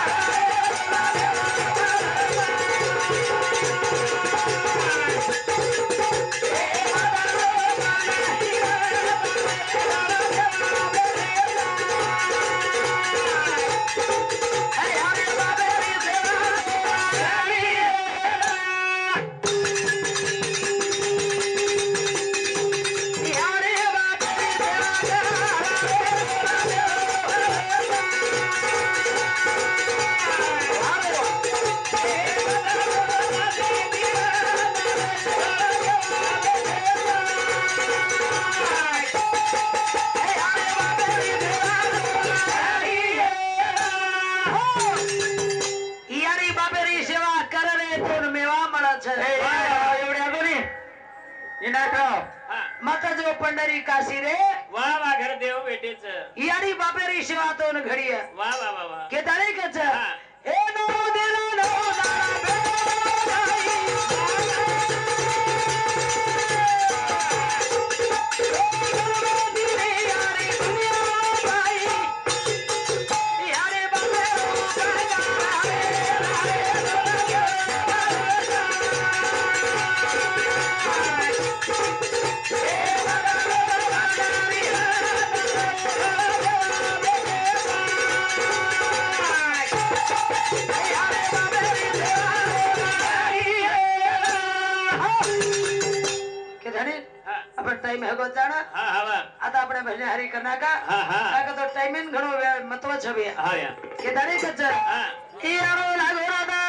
यारी बाबेरी सेवा करणे कोण मेवा म्हणत एवढ्या दोन्ही इनाठराव हा माता जो पंढरी काशी रे वा वा घर देव बेटेच यारी बाबेरी सेवा तोन घडी वा वा वा वा के दळे कच हा. ए नो दिला नो हा आपण टाइम है जाना हा हा वा आता આપણે ભજન હરી કરના કા हा हा કાકા તો ટાઈમિંગ ઘણો મહત્વ છે બે हा या કે દરેક જ हा ઈ આરો લાગો રાધા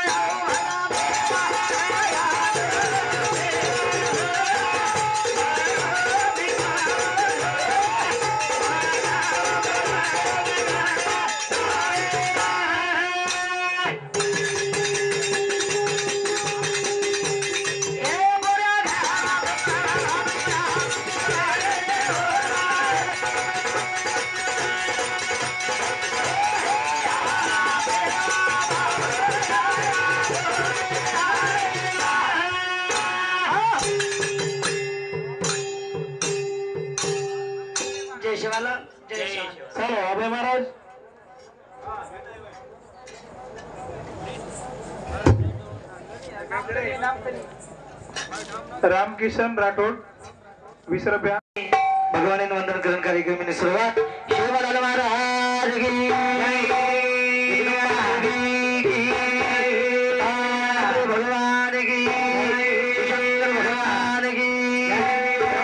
जय शिवाला जय जय शिवाला शिव चलो अभय महाराज रामकिशन राठोड ₹20 भगवान वंदन करण कार्यक्रम सुरुवात शिवलाल महाराज की भगवान की शंकर भगवान की महाराज की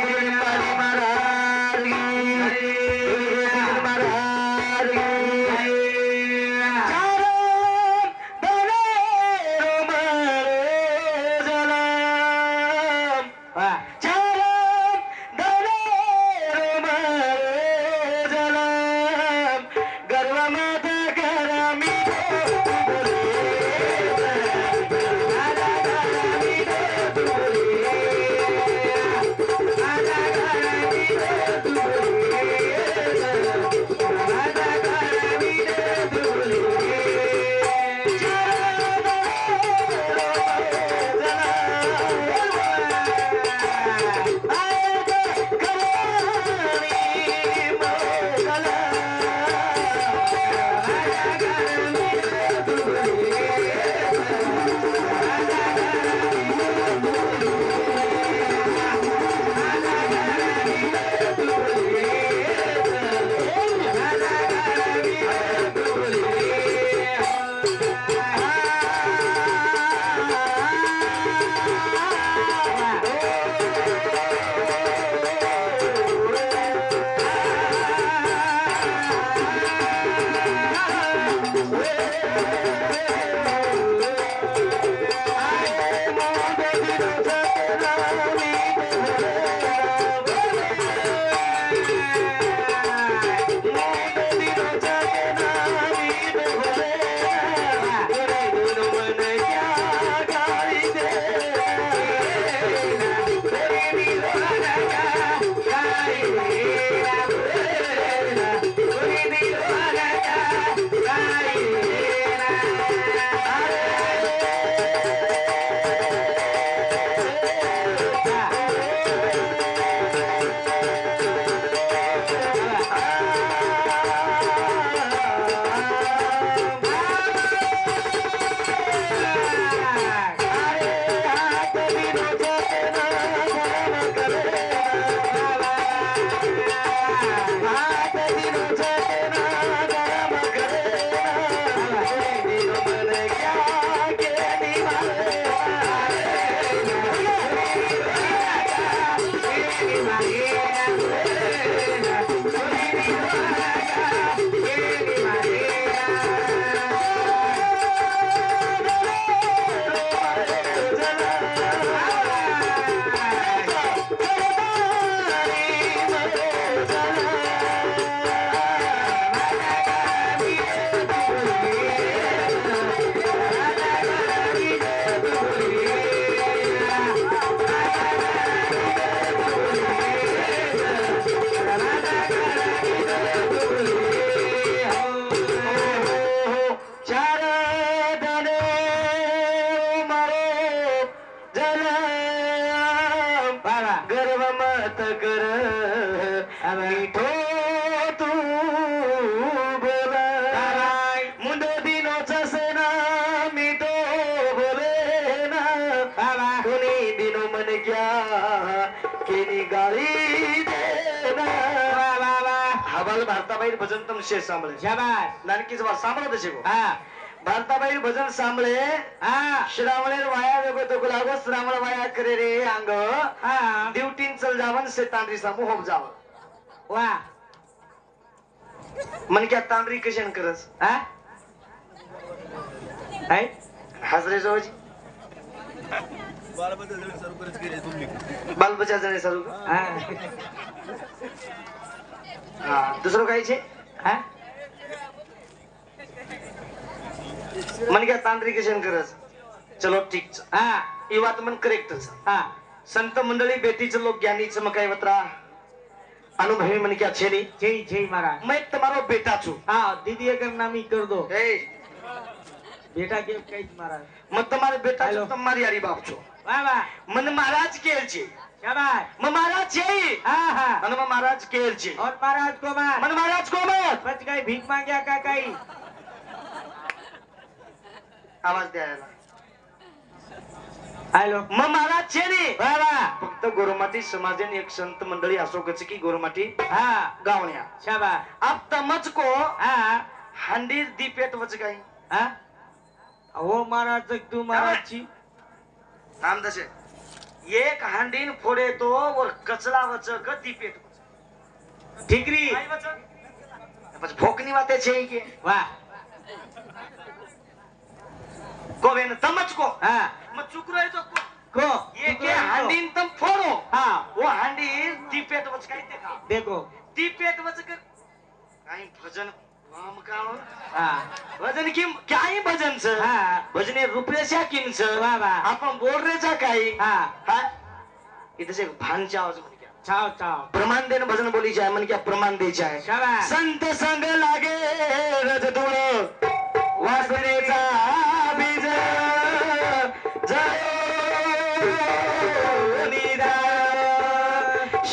महाराज भारताबाई भजन तुम शेष सांभळे शाबास नानकी जवळ सांभळत शिको हा भारताबाई भजन सांभळे हा श्रावणेर वाया वेगो तो लागो श्रावण वाया करे रे अंग हा ड्युटीन चल जावन से तांडरी सामू होब जाव वा मन क्या तांडरी कशन करस हा हाय हजरे जोजी बाल बच्चा जने सरू हा हा दुसरं काय छे हा मन क्या तांडरी कशन करस चलो ठीक छ हा ई बात मन करेक्ट छ हा संत मंडळी बेटीचं लोक ज्ञानीच मग काय वत्रा अनुभवी मन क्या छेनी जय जय महाराज मैं तुम्हारो बेटा छु हाँ दीदी अगर नामी कर दो ए बेटा के कई महाराज मैं तुम्हारे बेटा छु हेलो। तुम्हारी यारी बाप छु वाह वाह मन महाराज केल छी शाबाश मैं महाराज छी हाँ हाँ मन मैं महाराज केल छी और महाराज को मार मन महाराज को मत बच गई भीख मांग्या का कई आवाज द्यायला हेलो मैं महाराज छे नी वाह वाह फक्त गोरमाटी समाजन एक संत मंडळी असो कच की गोरमाटी गावण्या शाबास अब तमच को हांडी दीपेट वच काही हो महाराज तू महाराजची नाम दशे एक हांडीन फोडे तो और कचला वच क दीपेट ठिकरी काय वच बस भोकनी वाते छे के वाह को वेन तमच को हाँ मग चुकरोय तो को ये के हांडीन तम फोडो हाँ वो हांडी दीपेट वच काही ते का देखो दीपेट वच क काही भजन नाम का हाँ भजन की काही भजन छ हाँ भजने रुपयाच्या किन छ वाह वाह आपण बोल रेचा काही हाँ हा इथे से भानच्या आवाज म्हण क्या चाव चाव प्रमाण देन भजन बोली जाय म्हण क्या प्रमाण द्यायचे आहे शाबास संत संग लागे रजधुळ वासनेचा बीज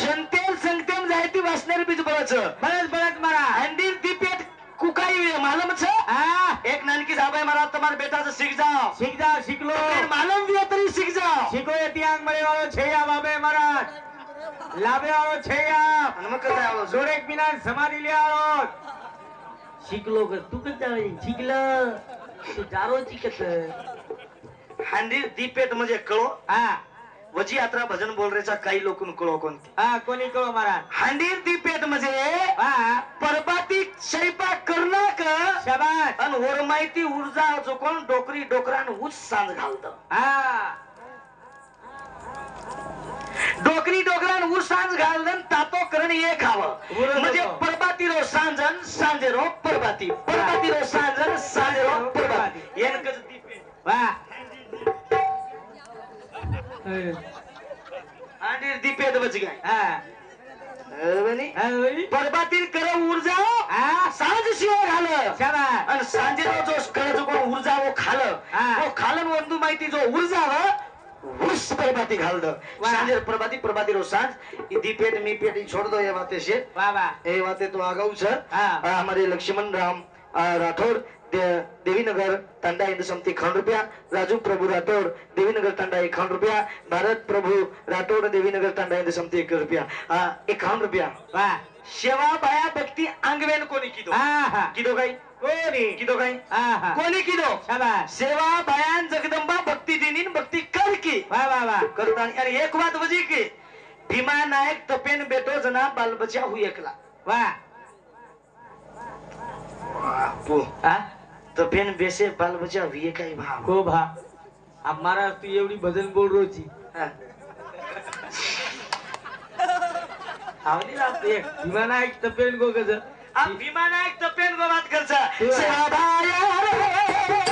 शंतेल संगतेम जायती वासनेर बीज बळाचं बळच बळच मारा अंडीर दीपेट कुकाई मालम छ एक नानकी साबाई मारा तुम्हार बेटाचं शिक जाओ शिक जाओ शिकलो मालम दिया तरी शिक जाओ शिको येती आंग मळे वाळो छेया बाबे महाराज लाभे वाळो छेया आणि मग काय आलो जोडेक बिना समाधी लिहाळो शिकलो ग तू कधी शिकलं तू जारो शिकत हांडीर दीपेट म्हणजे कळो हा वजी यात्रा भजन बोल रेचा काही लोकून कळो कोणती हा कोणी कळो महाराज हांडीर दीपेट म्हणजे हा परबाती स्वयंपाक करणं का शाबास आणि वर माहिती ऊर्जा जो कोण डोकरी डोकरान ऊस सांज घालत हा डोकरी डोकरान ऊस सांज घालदन तातो करण हे खावं बरोबर. म्हणजे परबाती रो सांजन सांजे रो परबाती परबाती रो सांजन सांजे रो परबाती येनकच दीपेट वा हांडीर दीपेट बच गाय हा परबाती कर ऊर्जा हा सांज शिवाय घाल शाबास आणि सांजेरो जो कळ जो कोण ऊर्जा वो खाल हा. वो खालन वंदू माहिती जो ऊर्जा उस प्रभाती घाल दो वाह. सांजे प्रभाती प्रभाती रो सांज इदी पेट मी पेट छोड़ दो ये बातें से वा वा ये बातें तो आगाऊ छ हाँ. हमारे लक्ष्मण राम राठौड़ देवीनगर तंडा हिंदू समिति 1 रुपया राजू प्रभु राठौड़ देवीनगर तंडा 1 रुपया भारत प्रभु राठौड़ देवीनगर तंडा हिंदू समिति 1 रुपया 1 रुपया वा सेवा बाया भक्ती अंगवेन कोणी किदो हा किदो काय कोणी किदो काय हा कोणी किदो शाबास सेवा बायान जगदंबा भक्ती दिनीन भक्ती कर की वा वा वा करताना आणि एक बात वजी की भीमा नायक तपेन बेटो जना बाल बचा हुई एकला वा पो हा तपेन बेसे बाल बचा हुई काही भाव को भा अब महाराज तू एवढी भजन बोल रोची आवली लागते एक विमाना एक तपेन गो गज अब भीमा नायक तपेन को बात करचा हुआ. सेवा बाया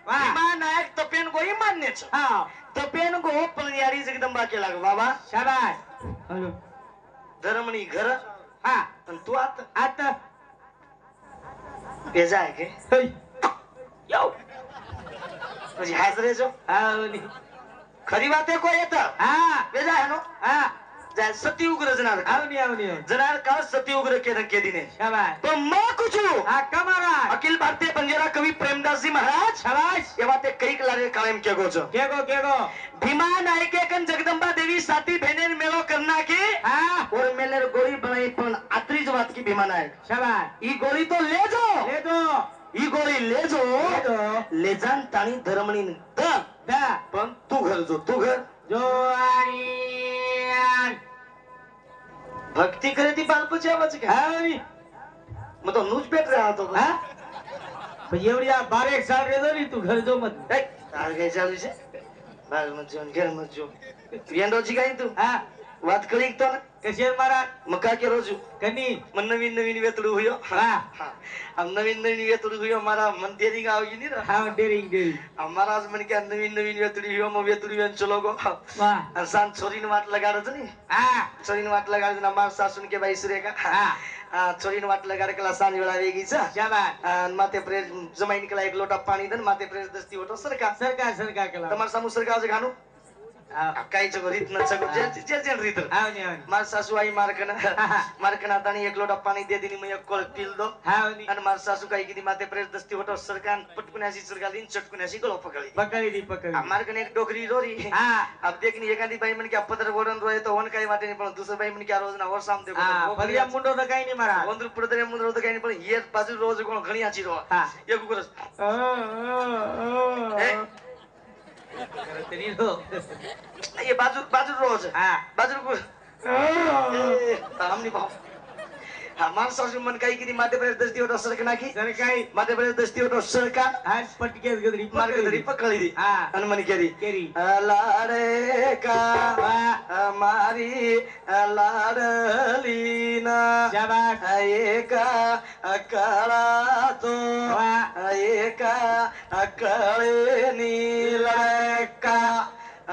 भीमा नायक तपेन गो मान्यच हा तपेन गो पलयारी जगदंबा केला ग बाबा शाबास हॅलो धर्मणी घर हा आणि तू आता आता बेजा आहे के हई यो म्हणजे हाजरे जो आवली खरी बात आहे को येत हा बेजा आहे नो हा जाय सतयुग रजनार आवनी आवनी जनार का सतयुग के रंग के दिने शाबाश तो मैं कुछ हूँ आका महाराज अखिल भारतीय बंजारा कवि प्रेमदास जी महाराज शाबाश ये बातें कई कलारे कायम के गोचो केगो भीमा नायके कन जगदंबा देवी साथी बहने मेलो करना के हाँ और मेले गोली बनाई पण आतरी बात की भीमा नायक शाबाश ई गोली तो ले जो ले दो ई गोली ले जो ले जान ताणी धर्मणी द दा पण तू घर जो तू घर जो आणि भक्ती करे ती बालपची आवाज का आवनी मग तो न्यूज पेट रहा तो हा पण एवढी 12 साल रेदो नी तू घर जो मत तार काय चालू છે બાર મત જો ઘર મત જો યંડોજી કાઈ તું हा વાત કરી તો ને कशेर महाराज मका के रोजू कनी मन नवीन नवीन वेतडू हुयो हा हम नवीन नवीन वेतडू हुयो हमारा मन तेरी गाव की नहीं हा डेरिंग हमारा आज मन के नवीन नवीन वेतडी हुयो म वेतडी वेन चलो गो वाह असान छोरी ने वाट लगाड़ छ नी हा छोरी ने वाट लगाड़ न मार सासुन के भाई सुरेखा हा छोरी ने वाट लगाड़ के सानी वेला वेगी छ शाबाश माते प्रेस जमाई निकला एक लोटा पानी दन माते प्रेस दस्ती होतो सरकार केला તમાર સામુ સરકાર છે ખાનું કાઈ છો રીત ન છકો જે જે જે રીત आवनी आवनी માર સાસુ આઈ મારકના તાણી એક લોટા પાણી દે દીની મે એક કોળ પીલ દો आवनी અને માર સાસુ કાઈ કીધી માતે પ્રેસ દસ્તી હોતો સરકાર પટકુનાસી સરકાર લીન ચટકુનાસી ગળો પકડી पकड़ी મારકને એક ડોકરી રોરી हा अब देखनी एकांदी बाई मन के पत्र वडन रोय तो वन काही वाटे नाही पण दुसरं बाई मन के रोज ना वर साम देखो हा फरिया मुंडो तर काही नाही महाराज वंदर पुढे मुंडर होतं काही नाही पण ये बाजू रोज कोण घणी आची रो हा एक गुरस तरी हो ये बाजू बाजू रोज हा बाजू गुर तामनी भाव हमार सासू मन काही किती माते प्रेस दस्ती होतो सरकना की सरकारी माते प्रेस दस्ती होतो सरकार आज पटकेस गदरी मार्ग धरी पकड़ी दी हा हनुमान केरी केरी लाडे का हमारी लाडलीना शाबाश एका अकळा तो एका अकळे नीलका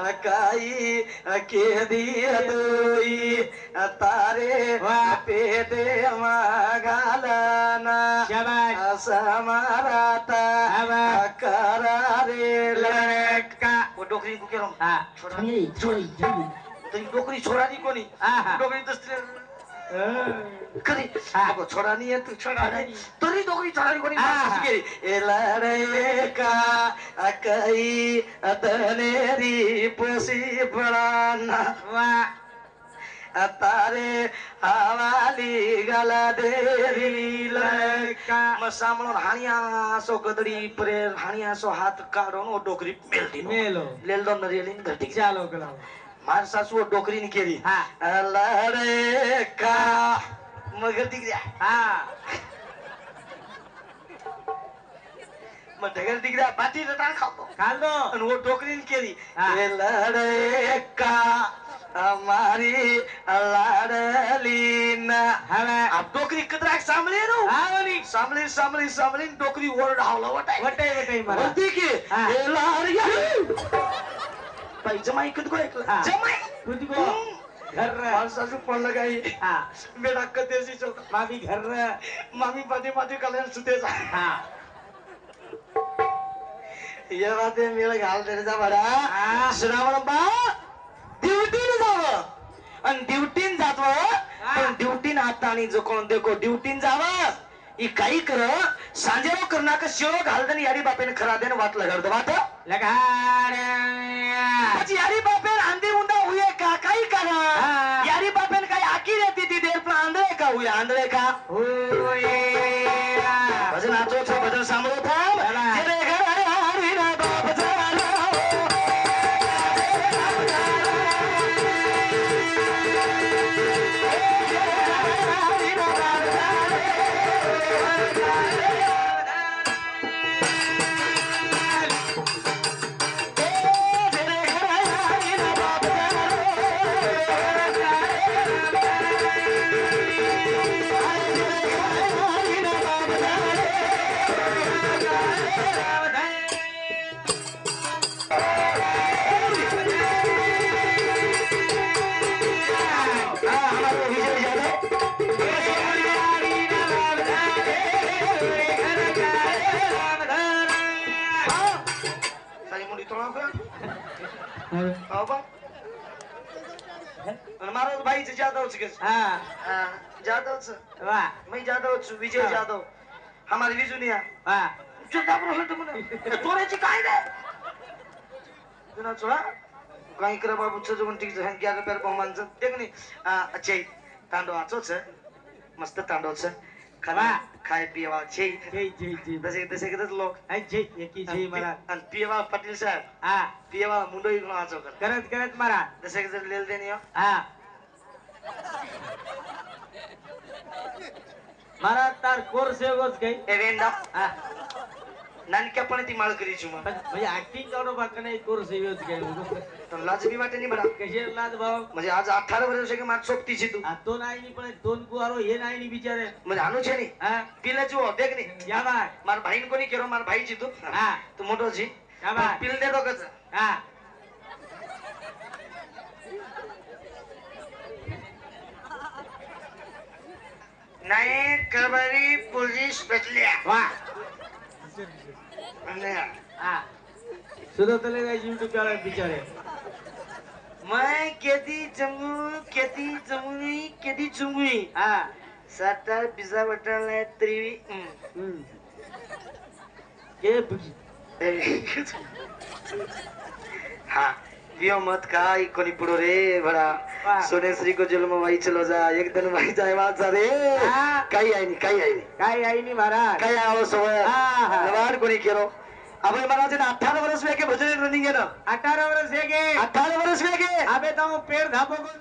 अकाई के दिया दोई तारे पेटे मागालना शाबाश समाराता करारे लड़का वो डोकरी को केरो हा छोरी तो डोकरी छोरा नी कोनी हा डोकरी दस्ती करी अब छोरा नहीं है तू छोरा नहीं तरी डोकरी छोरा नी कोनी मार गेली ए लड़का अकई अतनेरी पसी पड़ाना वाह तारे हवाली गला देरी लड़का म सामळो हाणिया सो गदड़ी परे हाणिया सो हाथ काढो नो डोकरी मेलदी मेलो लेल दो नरेलिन घटी चालो कलाव मार सासू डोकरी नि केरी हा लड़का मगर दिख गया हा म ढगर दिख गया बाटी रटा खातो खाल दो आणि वो डोकरी नि केरी हा. ए लड़का हमारी लाडलीना हवा अब डोकरी कतराक सांभळे नो आवनी सांभळी डोकरी ओरड हावला वटाय वटाई महाराज बोलती की हा. ए लाडया बाई जमाई कद को एक हा. जमाई खुद को घर मार सासू पण लगाई हा बेटा कदेसी चौक मामी घर मामी पाठी कल्याण सुतेचा हा ये बाते मेळ घाल त्याचा बडा हा. श्रावण बा ड्युटीने जावं आणि ड्युटीन जातवं पण ड्युटीन आता आणि जो कोण देखो ड्युटीन जावं ई काही कर सांजेरो करना का शिव घालदन यारी बापेन खरा देन वाट लगाड वाट लगाड પછી यारी बापेन आंधी उंडा हुए का काही कर हा. यारी बापेन काही आकी रहती ती देर पण आंधळे का हुए आंधळे का होय भजन आचो छो भजन सांभळो थांब चला. जेरे घर हरी ना बाप झाला आणि महाराज भाईचे जाधवच कस हा जाधवच वा मैं जाधव छु, विजय जाधव हमारे विजुनिया वा चोऱ्याची काय रे जुना चोळा काही करा बाबू चजवून ठीक आहे 11 रुपये बहुमानचं ते की नाही अच्छा तांडव आचोच मस्त तांडवच खावा खाय पिवा छे जय जय जय तसे तसे करत लोक आई जय एकी जय मला आणि पिवा पाटील साहेब हा पिवा मुंडई गुण आचो कर करत करत मारा तसे जर लेल देणे हा मारा तार कोर्स एगोच गई एवेंडा हा नानक्या पण ती माळ करीची मग म्हणजे ऍक्टिंग करू बाकी नाही कोर्स एगोच गई तर लाज बी वाटे नाही बडा कशे लाज भाऊ म्हणजे आज 18 वर्ष की मात सोबतीची तू तो नाही नी पण दोन कुवारो हे नाही नी बिचारे म्हणजे अनुछे नाही हा पिल्याची हो देख नाही या बाय मार भाईन कोणी केरो मार भाईची तू हा तू मोठो जी या बाय पिल दे दोघच हा नाही कबरी पोलीस पेटल्या वा आणि हा सुद्धा तले यूट्यूब चॅनल बिचारे मैं केती जमुनी केती चुंगुई हा सातार पिझ्झा बटरला त्रिवी के बुकी हा पियो मत का कोणी पुढो रे बडा वाह. सोनेश्री को जन्म वाई चलो जा एक दिन वाई जाए वाज जा रे हा. काही आहे नाही काही आहे नाही काय आई नी महाराज काही आव सोय हा, हा. नवाड कोणी केलो अबे महाराज ने 18 वर्ष वेके भजन रनिंग है ना 18 वर्ष है के 18 वर्ष वेके अबे तो पेड़ धापो को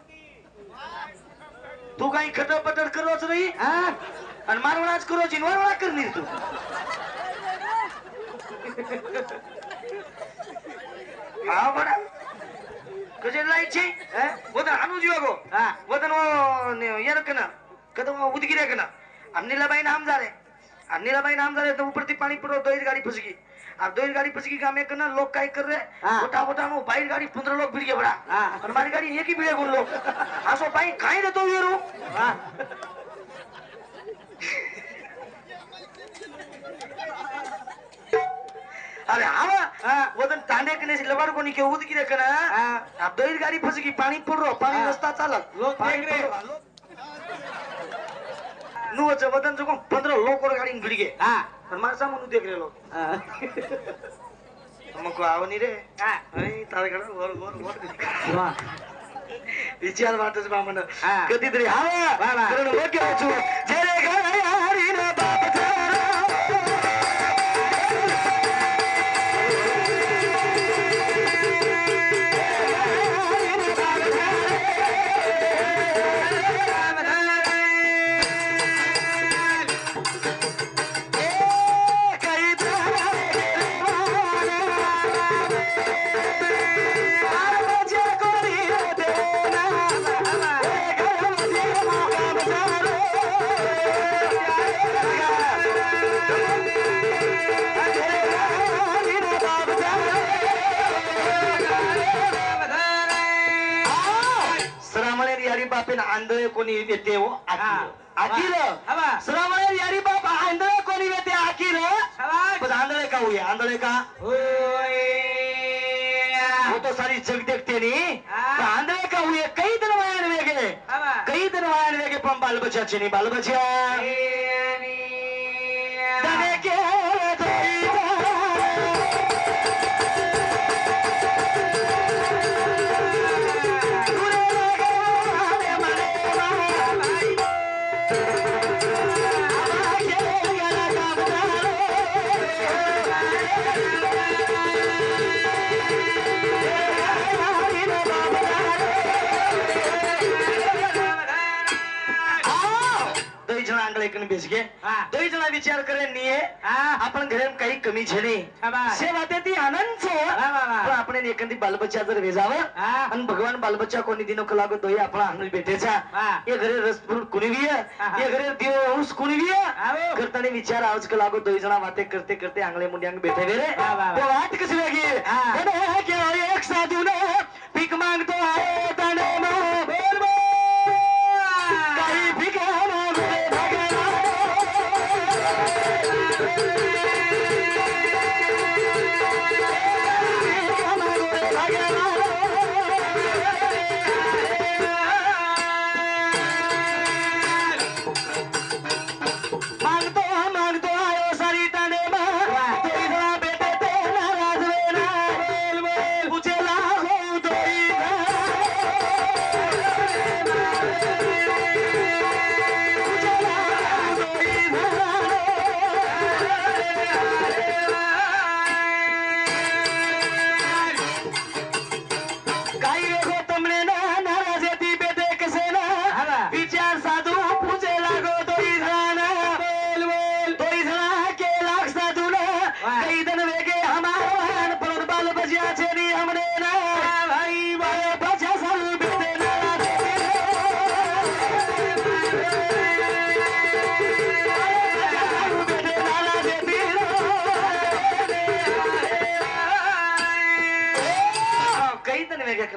तू काही खटपट करोच नाही हा आणि मारवणाच करो जिनवरवणा करनी तू हा बडा कजे लाईचे वदन हानू जीवागो हा वदन वो येरकना कदम उदगिरे कना अन्नीला बाई नाम जा रे अन्नीला बाई नाम जा रे तो ऊपर ती पानी पड़ो दोई गाड़ी फंस गई और दोई गाड़ी फंस गई गामे कना लोग काय कर रहे हाँ। मोटा मोटा नो बाई गाड़ी 15 लोग भिड़ गए बड़ा हाँ। और हमारी गाड़ी एक ही भिड़े गुन लोग आसो बाई खाई रे तो ये रो वाह अरे आवा हाँ। वदन तांडे कने से लबाड़ को निके उदगिरे कना हाँ। अब दोई गाड़ी फंस गई पानी पड़ रो पानी हाँ। रास्ता चालक लोग पानी देख रहे। पड़ रो। नु वच वदन जो 15 लोग और गाड़ी में भिड़ गए हा और मार सामने देख रहे लोग हमको आओ नहीं रे हा अरे तारे कडे वर वाह विचार वाटच मामन हा. कधीतरी हा वा, वा. करून बघ छु जे रे घरी ना बाप थारा आंधळे कोणी येते हो आखिर हवा श्रावण यारी बाप आंधळे कोणी येते आखिर शाबाश पण आंधळे का हुए आंधळे का होय वो तो सारी जग देखते नहीं हाँ। तो आंधळे का हुए कई दिन वायन वेगे हवा कई दिन वायन वेगे पण बाल बच्चा चिनी बाल बच्चा दने के बेसगे हाँ। दोई जना विचार करे निये हाँ। आपण घरे काही कमी छे नाही शाबाश सेवा ते ती आनंद छो वा, वा, वा. पण आपण एखादी बालबच्चा जर वेजावं हाँ। आणि भगवान बालबच्चा कोणी दिनो कलागो दोई आपण आनंद भेटेचा हाँ। ये घरे रसपूर कुणी भी है हाँ। ये घरे देव हौस कुणी भी है आओ। करताने विचार आज कलागो दोई जना बातें करते करते आंगले मुंड्यांग बैठे वे रे वा, वा, वा. वो बात किस लगी हाँ। बोले क्या एक साधु ने भीख मांगतो आहे ताने में बोल बोल काही भिका मागते भगवान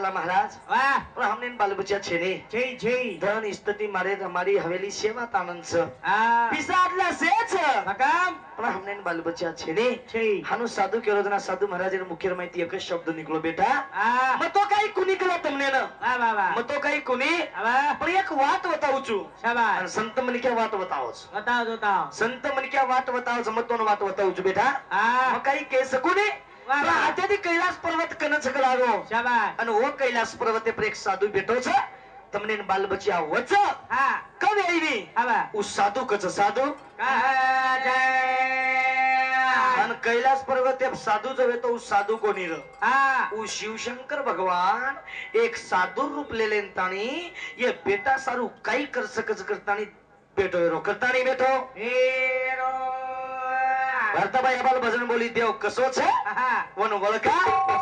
कला महाराज वाह पर हमने बाल बच्चा छेने छै छै धन स्थिति मारे हमारी हवेली सेवा तानंद छ आ पिसादला से छ मकाम पर हमने बाल बच्चा छेने छै हानु साधू के रोजना साधू महाराज ने मुख्य माहिती एक शब्द निकलो बेटा आ मग तो काही कुणी केला तुमने ना वाह वाह वाह मग तो काही कुणी वाह पण एक वाट बताऊ छु शाबाश आणि संत म्हणे क्या वाट बताओच बताओ बताओ संत म्हणे क्या वाट बताओच मग तो वाट बताऊ छु बेटा आ मग काही के सकुने वाह, वाह. आता ती कैलास पर्वत कनच लागो शाबाश અને ઓ કૈલાસ પર્વતે પર એક સાધુ બેઠો છે તમને બાલ બચ્યા વચ હા કવે આવી આવા उ સાધુ કચ સાધુ કહે જય અને કૈલાસ પર્વતે સાધુ જવે તો उ સાધુ કોની ર હા उ शिवशंकर भगवान एक साधु रूप ले लेन तानी ये बेटा सारू काई कर सकच करतानी बेटो रो करतानी बेटो हीरो भरताबाई अबाल भजन बोली देव कसो छे હા वन वळका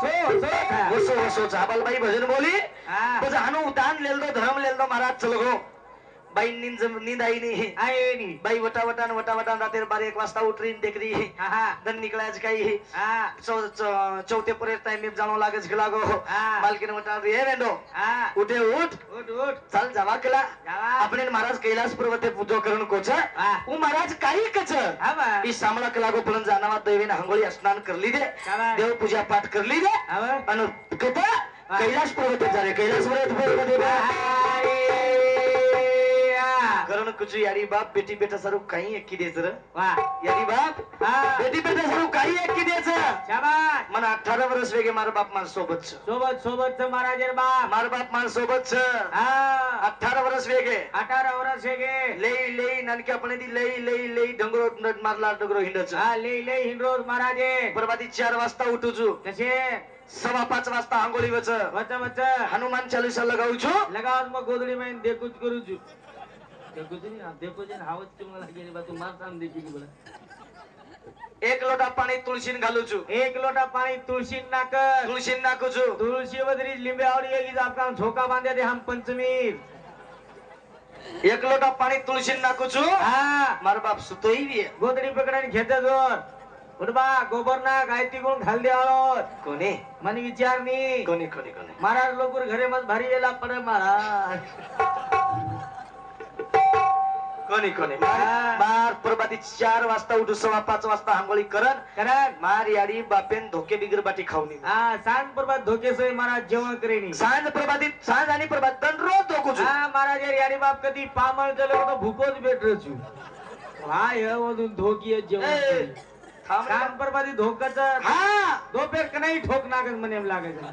सो सो था वसो वसो जाबालबाई भजन बोली હા પછી આનું ઉદાન લેલ દો ધર્મ લેલ દો महाराज चल गो बाई नींद आई नहीं આઈ ની बाई वटा वटा रात्री 12-1 वाजता उठरीन देखरी હા હા दन निकळायच काही હા चौथे पर्यंत टाइम जाणो लागच लागो हा. मालकीन वटा रे वेंडो હા उठे उठ ઉઠ उठ चल जावा केला जावा. આપણે महाराज कैलास पर्वते पूजो करून कोच हा. उ महाराज काही कच આવા ई सामळा कलागो पण जानावा देवीने हंगोळी स्नान करली दे शाबाश. देव पूजा पाठ करली दे આવા आणि कथा कैलास पर्वते जा रे कैलास पर्वते करण कुछ यारी बाप बेटी बेटा सारू काही एक की देच र વાહ यारी बाप હા बेटी बेटा सारू काही एक की देच શાબાશ मन 18 वर्ष वेगे मार बाप मार सोबत छ સોબત સોબત છે મારા જેર બાપ मार बाप मार सोबत छ હા 18 वर्ष वेगे 18 વર્ષ છે કે लई नानके अपने दी लई डंगरो मारला डंगरो हिंडच હા લઈ લઈ હિંડરોજ મારા જે बरबादी 4 वाजता उठू छु કશે 5:15 वाजता आंघोळी वच વચ્ચે વચ્ચે हनुमान चालीसा लगाऊ छु લગાવત માં ગોદડી માં દેખું જ કરું છું દેખું જ નહીં દેખું છે હાવત કેમ લાગે બા તું માર સામ દેખી બોલા एक लोटा पाणी तुळशीन घालू छु એક લોટા પાણી તુલસી નાક तुळशीन नाकू छु तुलसी बदरी लिंबे आवड़ी एक आपका झोका बांधे दे हम पंचमी एक लोटा पाणी तुळशीन नाकू छु हाँ मार बाप सुतोई बी गोदडी पकडाने घेते जोर उठबा गोबर ना गायती कोण घाल दे आलो कोणी मन विचार नी कोणी महाराज लोक घरे मत भारी वेला पडे महाराज कोणी हा. मार प्रभाती 4 वाजता उठू 5:15 वाजता आंघोळी करन करन मार याडी बापेन धोके बिगर बाटी खाऊनी हाँ सांज प्रभात धोके से महाराज जेवण करेनी सांज प्रभाती सांज आणि प्रभात दररोज धोकू छु हाँ महाराज यारी बाप कधी पामळ चलो तो भूकोच भेटलो छु हा हे मधून धोकी जेवण ए, करेनी. थांब रे. सांज प्रभाती धोकाच हा दोपेर कनाई ठोक नागत મને એમ લાગે છે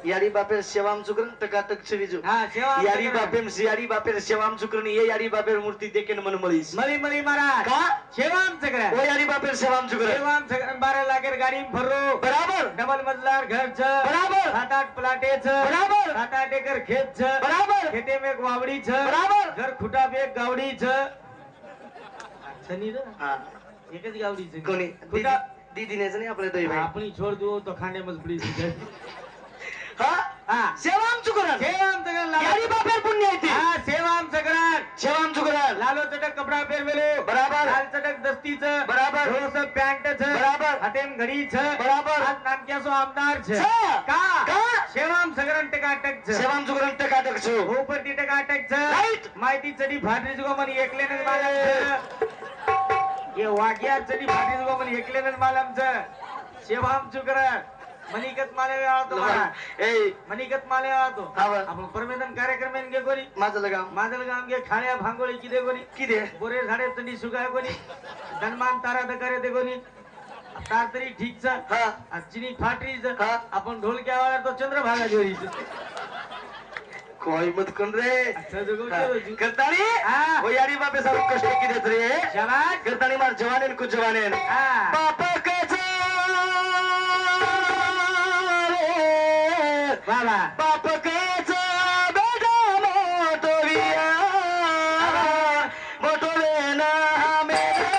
याडी बापेर सेवाम चुकरन टकाटक छवीजू હા સેવા याडी बापेर सेवाम चुकरन ये याडी बापेर मूर्ति देखेन मन मळीस મળી મળી महाराज का સેવામ સગરા ओ याडी बापेर सेवाम चुकरन સેવામ સગરા 12 લાખેર ગાડી ભરો बराबर ડબલ મજલાર ઘર છે બરાબર. 7-8 પ્લાટે છે બરાબર. 7-8 એકર ખેત છે बराबर ખેતે में એક વાવડી છે બરાબર. ઘર ખૂટા पे એક ગાવડી છે છની રે हा એક જ ગાવડી છે कोणी ખૂટા दीदीने जणी आपले दोई भाई આપણી છોડ દો તો ખાંડે મજબડી છે हा હા सेवाम चुकरन સેવામ સગરા याडी લાલો बापेर पुण्य येते હા સેવામ સગરા सेवाम चुकरन લાલો ચટક કપડા પહેરવેલો બરાબર. લાલ ચટક દસ્તી છે બરાબર. રોસ પેન્ટ છે બરાબર. હાથેમ ઘડી છે બરાબર. આ નાનક્યાસો આમદાર છે છે. કા का સેવામ સગરન ટકાટક છે सेवाम चुकरन टकाटक छु ઉપરથી ટકાટક છે Right. માહિતી ચડી ફાટરી જગો મને એકલેને જ માલમ છે એ વાગ્યા ચડી ફાટરી જગો મને એકલેને જ માલમ છે સેવામ ચુકર મનિકત માલે આવતો મારા ए મનિકત માલે આવતો હા વા. આપણો પરમેદન કાર્યક્રમ એને કે કોની माझं लगाव मादल गाम के खाण्या भांगोळी किदे कोणी किदे बोरे झाडे तंडी सुगाय कोणी धनमान तारा दकारे दे कोणी तार तरी ठीक छ हा चिनी फाटरी छ हा. आपण ढोलक्या वाला तो चंद्रभागा जोरी छ कोई मत कोण रे अच्छा जगो केलो जी करताणी हा. ओ याडी बापे सारू कष्ट किदेत रे शाबाश करताणी मार जवानेन कु जवानेन हा बाप कचा बाबा बाप कचा बेटा मोटो विया मोटो वेना मेरा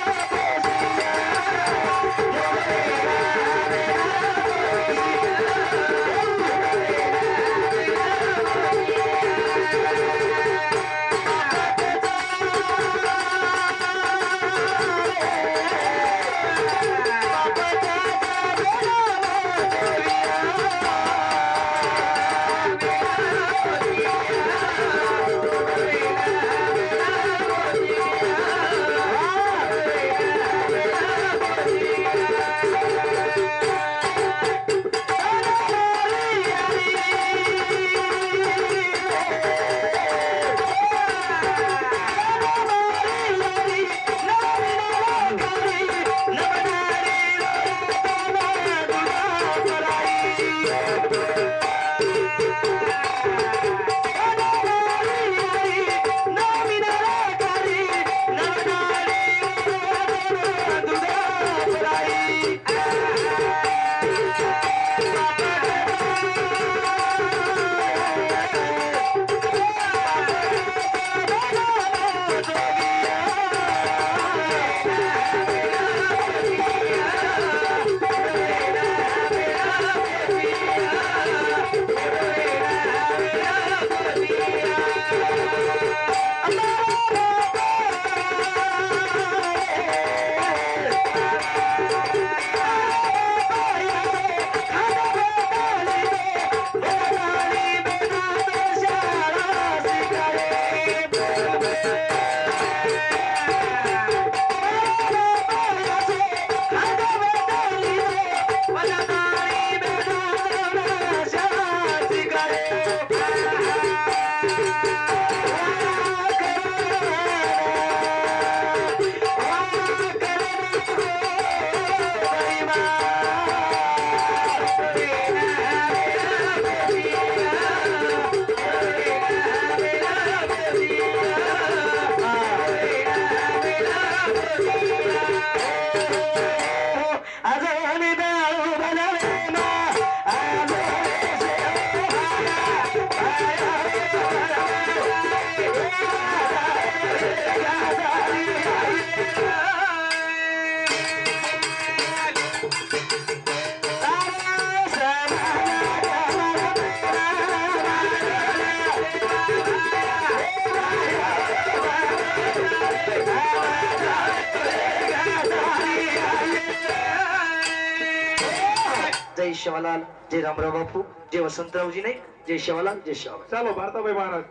जय शिवालाल, जय रामराव बापू, जय वसंतरावजी नाईक, जय शिवालाल, जय शिवालाल. चालो भारताबाई महाराज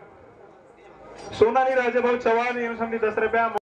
सोनाली राजेभाऊ चव्हाण यांनी 10 रुपया